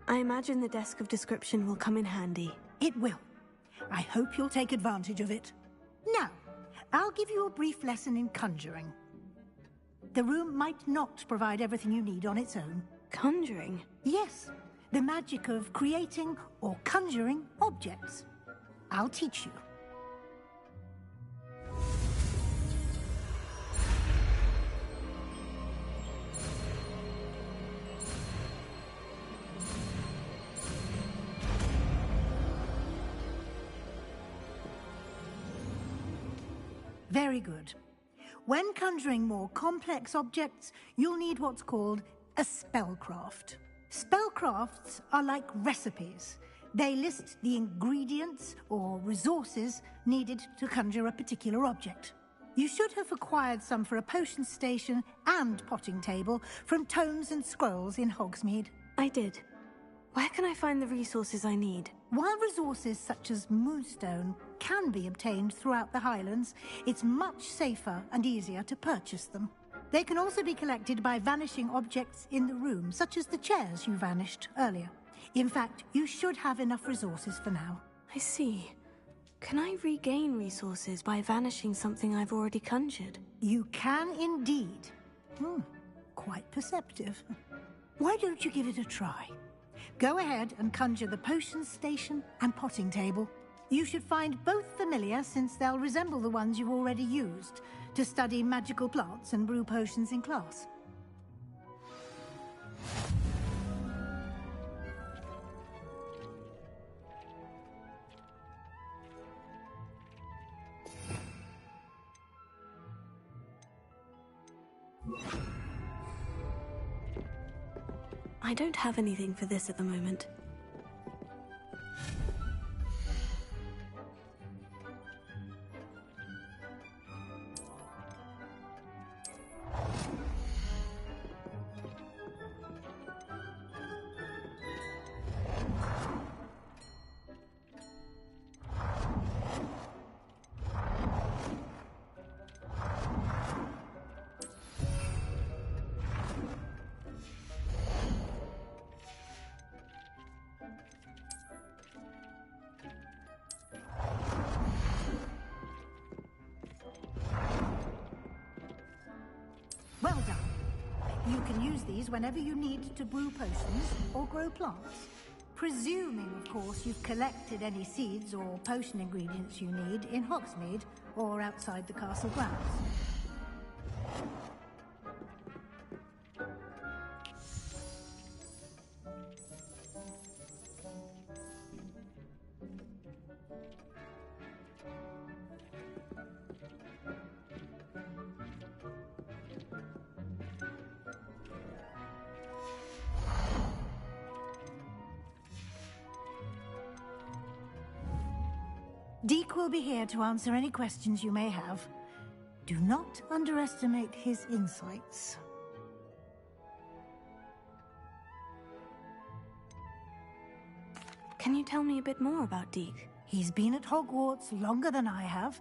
B: I imagine the desk of description will come in handy.
G: It will. I hope you'll take advantage of it. Now, I'll give you a brief lesson in conjuring. The room might not provide everything you need on its own.
B: Conjuring?
G: Yes. The magic of creating or conjuring objects. I'll teach you. Very good. When conjuring more complex objects, you'll need what's called a spellcraft. Spellcrafts are like recipes. They list the ingredients or resources needed to conjure a particular object. You should have acquired some for a potion station and potting table from tomes and scrolls in Hogsmeade.
B: I did. Where can I find the resources I need?
G: While resources such as moonstone can be obtained throughout the Highlands, it's much safer and easier to purchase them. They can also be collected by vanishing objects in the room, such as the chairs you vanished earlier. In fact, you should have enough resources for now.
B: I see. Can I regain resources by vanishing something I've already conjured?
G: You can indeed. Quite perceptive. Why don't you give it a try? Go ahead and conjure the potions station and potting table. You should find both familiar, since they'll resemble the ones you've already used to study magical plants and brew potions in class.
B: I don't have anything for this at the moment.
G: Well done. You can use these whenever you need to brew potions or grow plants. Presuming, of course, you've collected any seeds or potion ingredients you need in Hogsmeade or outside the castle grounds. Deke will be here to answer any questions you may have. Do not underestimate his insights.
B: Can you tell me a bit more about Deke?
G: He's been at Hogwarts longer than I have,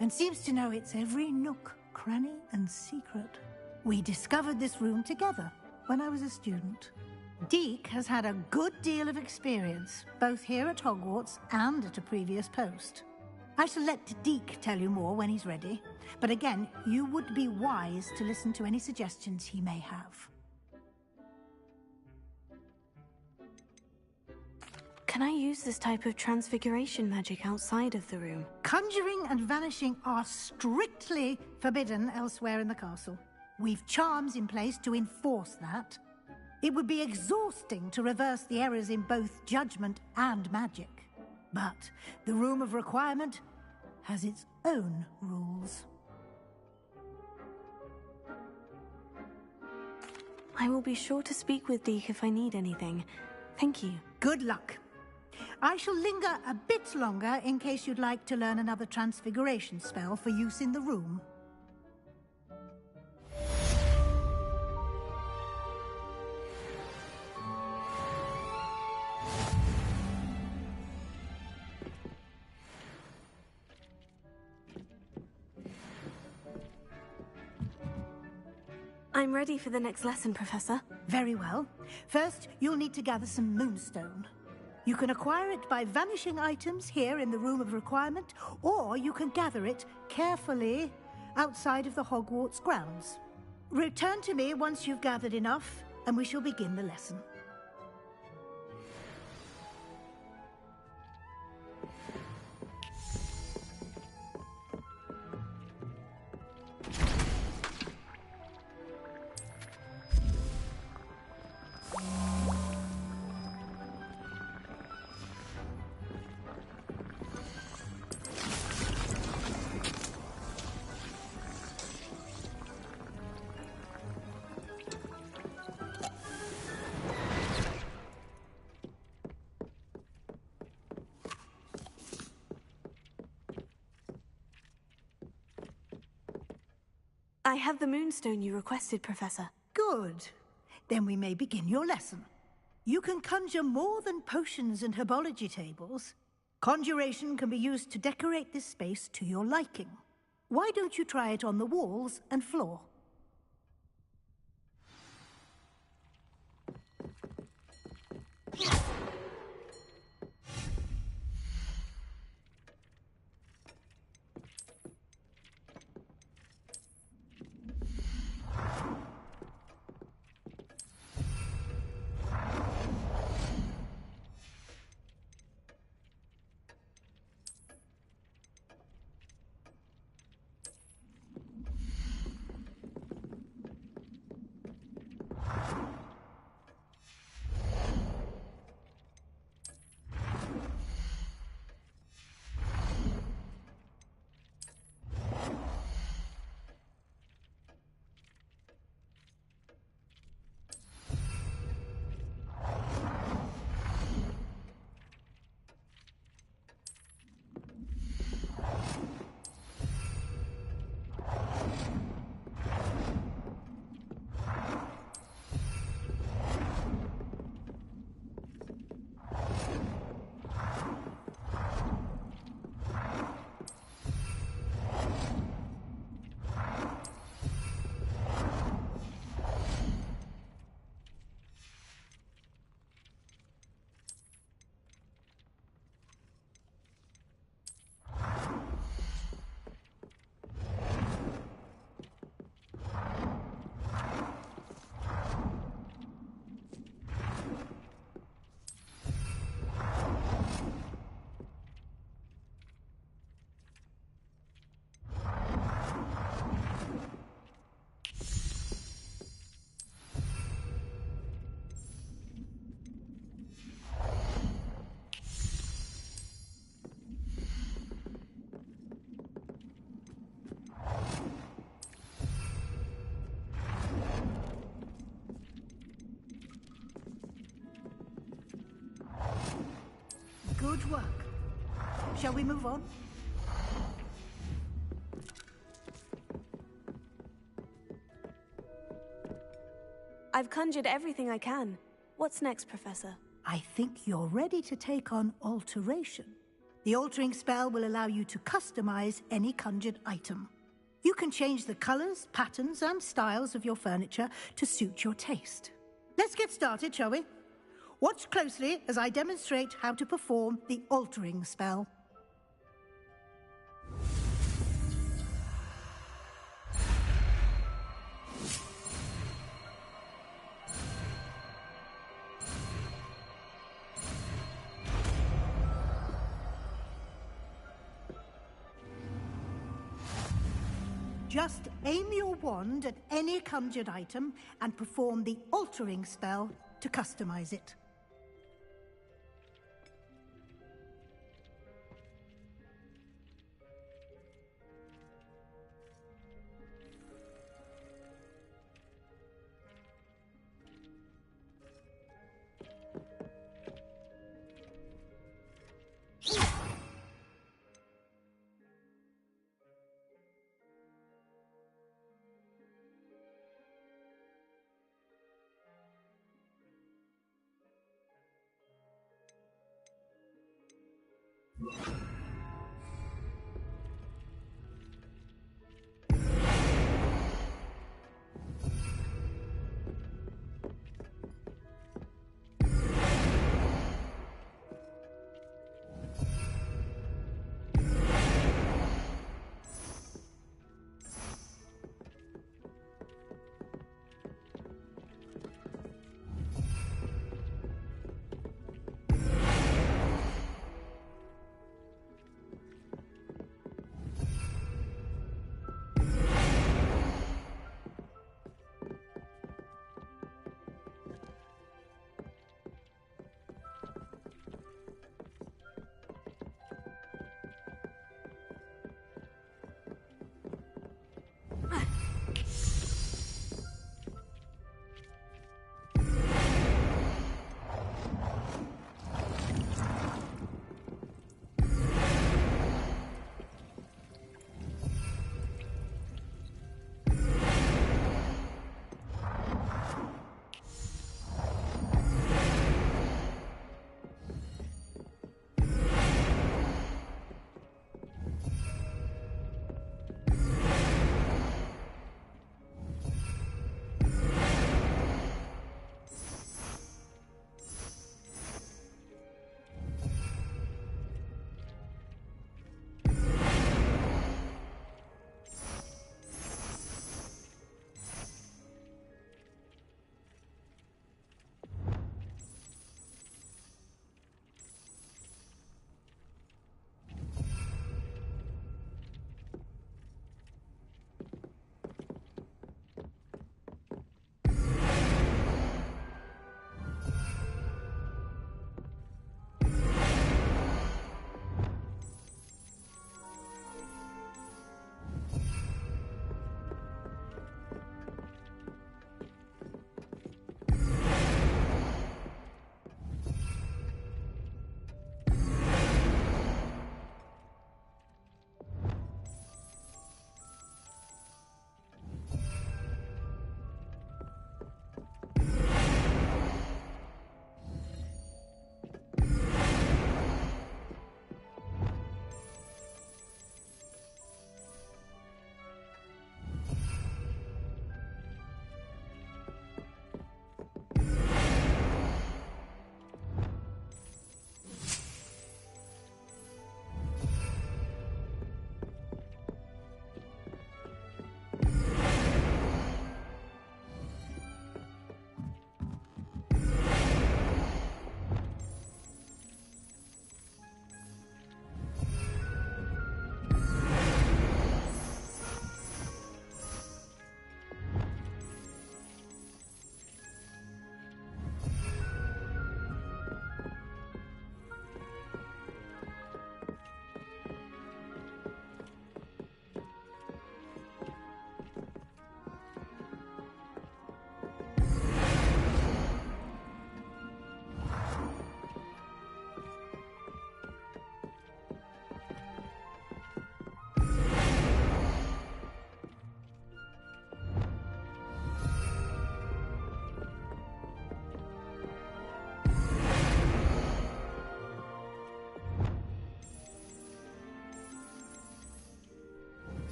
G: and seems to know its every nook, cranny, and secret. We discovered this room together when I was a student. Deke has had a good deal of experience, both here at Hogwarts and at a previous post. I shall let Deke tell you more when he's ready, but again, you would be wise to listen to any suggestions he may have.
B: Can I use this type of transfiguration magic outside of the room?
G: Conjuring and vanishing are strictly forbidden elsewhere in the castle. We've charms in place to enforce that. It would be exhausting to reverse the errors in both judgment and magic. But the Room of Requirement has its own rules.
B: I will be sure to speak with Deke if I need anything. Thank you.
G: Good luck. I shall linger a bit longer in case you'd like to learn another transfiguration spell for use in the room.
B: I'm ready for the next lesson, Professor.
G: Very well. First, you'll need to gather some moonstone. You can acquire it by vanishing items here in the Room of Requirement, or you can gather it carefully outside of the Hogwarts grounds. Return to me once you've gathered enough, and we shall begin the lesson.
B: I have the moonstone you requested, Professor.
G: Good. Then we may begin your lesson. You can conjure more than potions and herbology tables. Conjuration can be used to decorate this space to your liking. Why don't you try it on the walls and floor? Good work. Shall we move on?
B: I've conjured everything I can. What's next, Professor?
G: I think you're ready to take on alteration. The altering spell will allow you to customize any conjured item. You can change the colors, patterns, and styles of your furniture to suit your taste. Let's get started, shall we? Watch closely as I demonstrate how to perform the altering spell. Just aim your wand at any conjured item and perform the altering spell to customize it.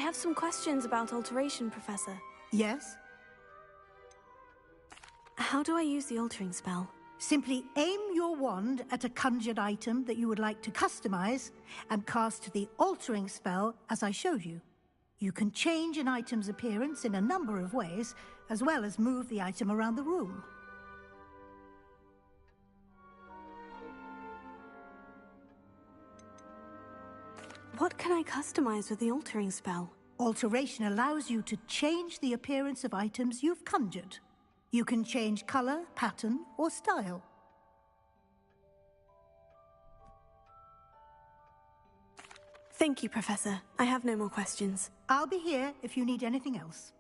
B: have some questions about alteration, Professor.
G: Yes?
B: How do I use the altering spell?
G: Simply aim your wand at a conjured item that you would like to customize and cast the altering spell as I showed you. You can change an item's appearance in a number of ways, as well as move the item around the room.
B: What can I customize with the altering spell?
G: Alteration allows you to change the appearance of items you've conjured. You can change color, pattern, or style.
B: Thank you, Professor. I have no more questions.
G: I'll be here if you need anything else.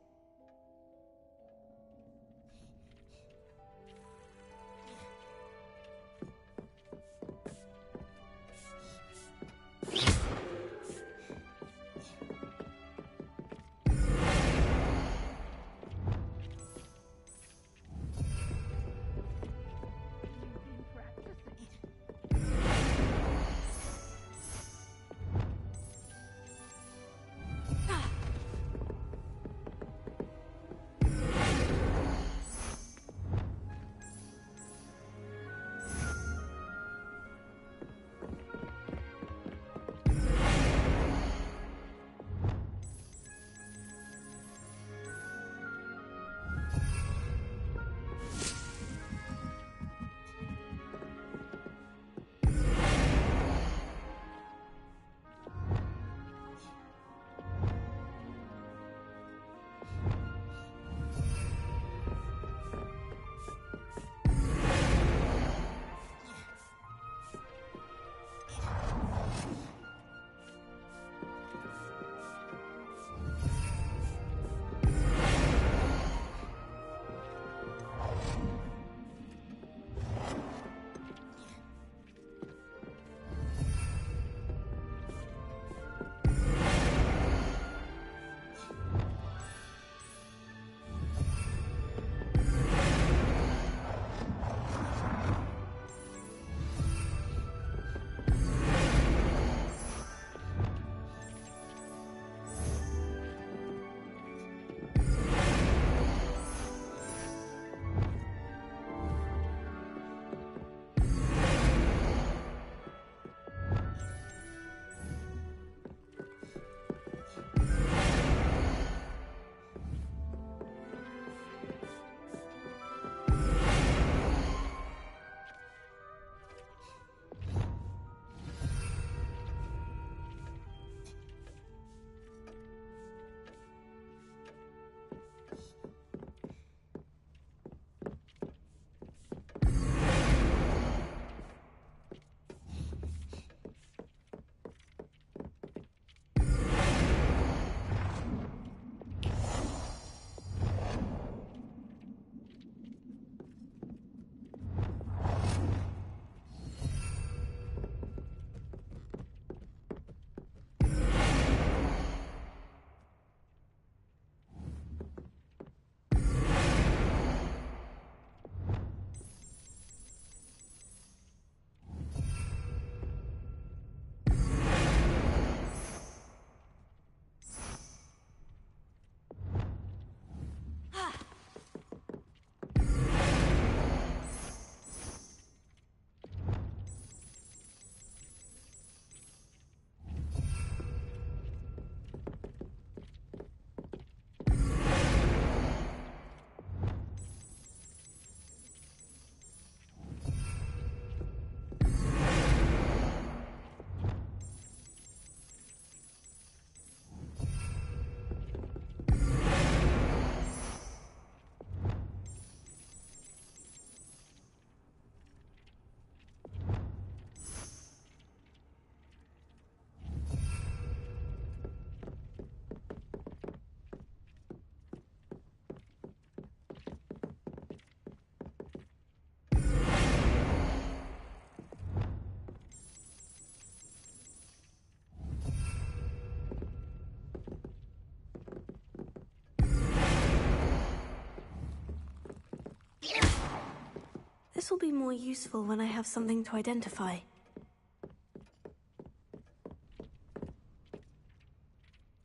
B: This will be more useful when I have something to identify.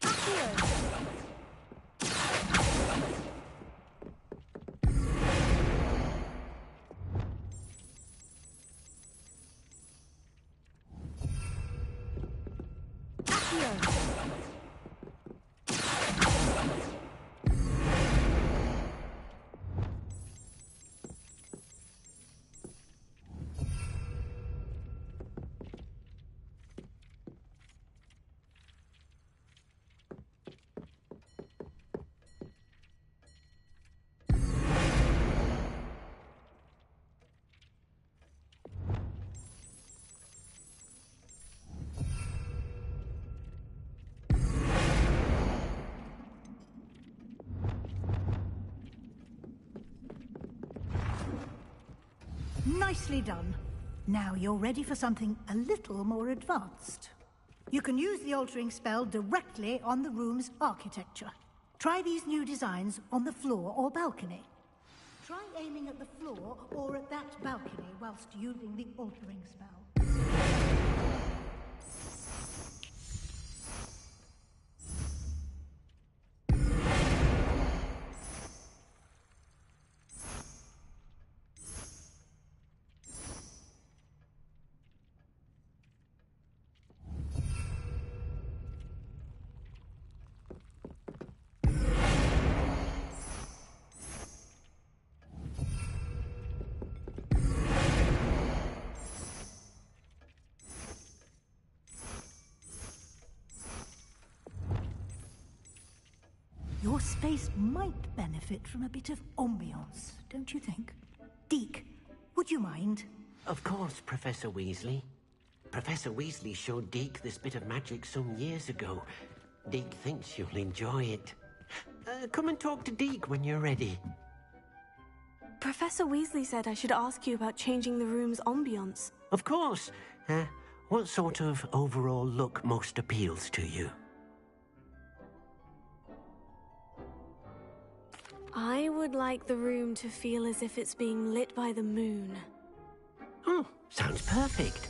I: Accio!
G: Nicely done. Now you're ready for something a little more advanced. You can use the altering spell directly on the room's architecture. Try these new designs on the floor or balcony. Try aiming at the floor or at that balcony whilst using the altering spell. Your space might benefit from a bit of ambiance, don't you think? Deke, would you mind?
Q: Of course, Professor Weasley. Professor Weasley showed Deke this bit of magic some years ago. Deke thinks you'll enjoy it. Come and talk to Deke when you're ready.
B: Professor Weasley said I should ask you about changing the room's ambiance.
Q: Of course. What sort of overall look most appeals to you?
B: I would like the room to feel as if it's being lit by the moon.
Q: Oh, sounds perfect.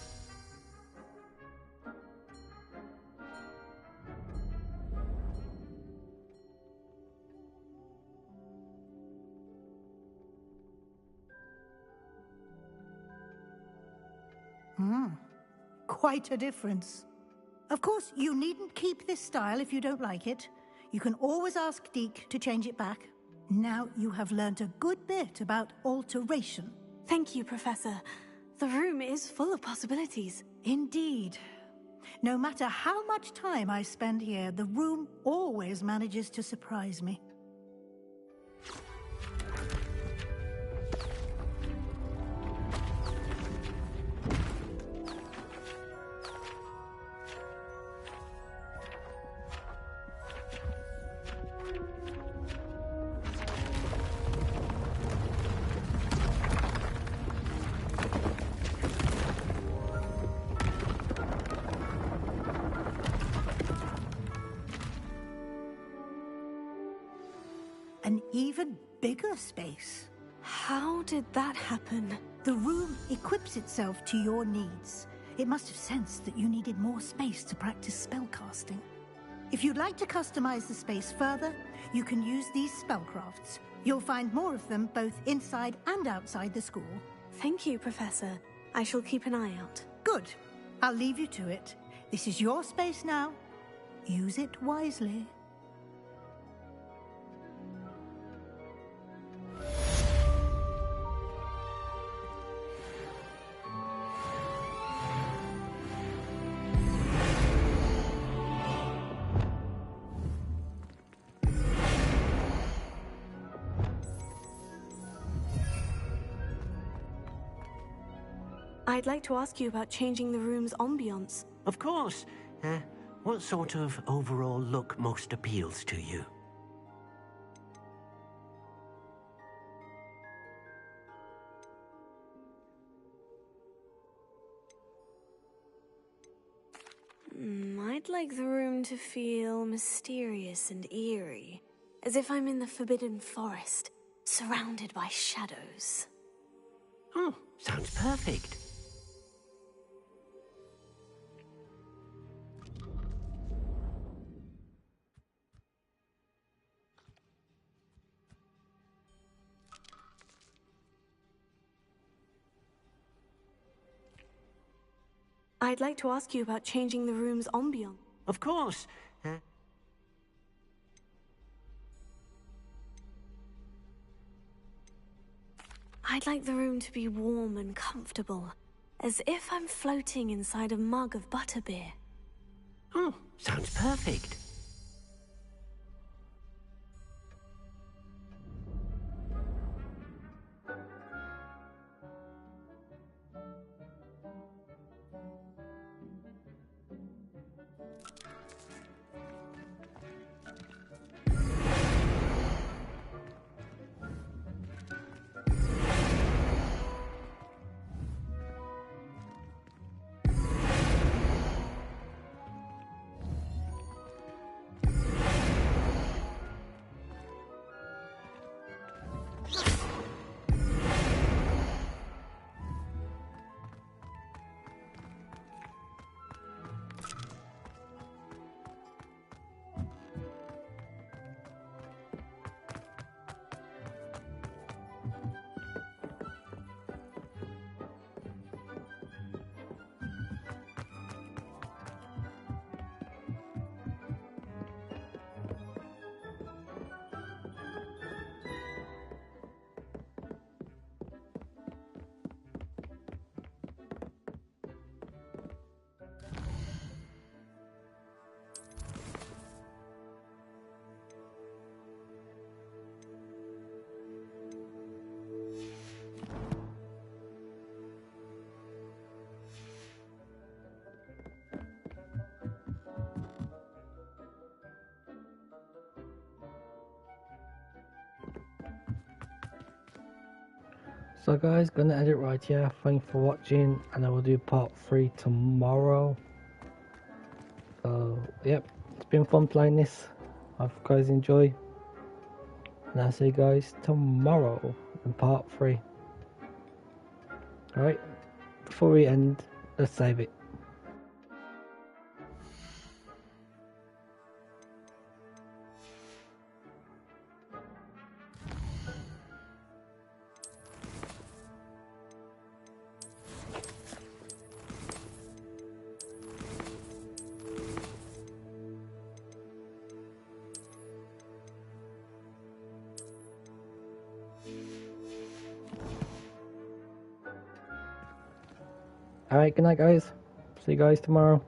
G: Quite a difference. Of course, you needn't keep this style if you don't like it. You can always ask Deke to change it back. Now you have learnt a good bit about alteration.
B: Thank you, Professor. The room is full of possibilities.
G: Indeed. No matter how much time I spend here, the room always manages to surprise me. An even bigger space.
B: How did that happen?
G: The room equips itself to your needs. It must have sensed that you needed more space to practice spellcasting. If you'd like to customize the space further, you can use these spellcrafts. You'll find more of them both inside and outside the school.
B: Thank you, Professor. I shall keep an eye out.
G: Good. I'll leave you to it. This is your space now. Use it wisely.
B: I'd like to ask you about changing the room's ambiance.
Q: Of course. What sort of overall look most appeals to you?
B: I'd like the room to feel mysterious and eerie, as if I'm in the Forbidden Forest, surrounded by shadows.
Q: Oh, sounds perfect.
B: I'd like to ask you about changing the room's ambiance.
Q: Of course.
B: I'd like the room to be warm and comfortable, as if I'm floating inside a mug of butterbeer.
Q: Oh, sounds perfect.
C: So guys, gonna end it right here. Thanks for watching, and I will do part 3 tomorrow. So yep, it's been fun playing this. I hope you guys enjoy, and I'll see you guys tomorrow in part 3. Alright, before we end, let's save it. Alright, good night guys. See you guys tomorrow.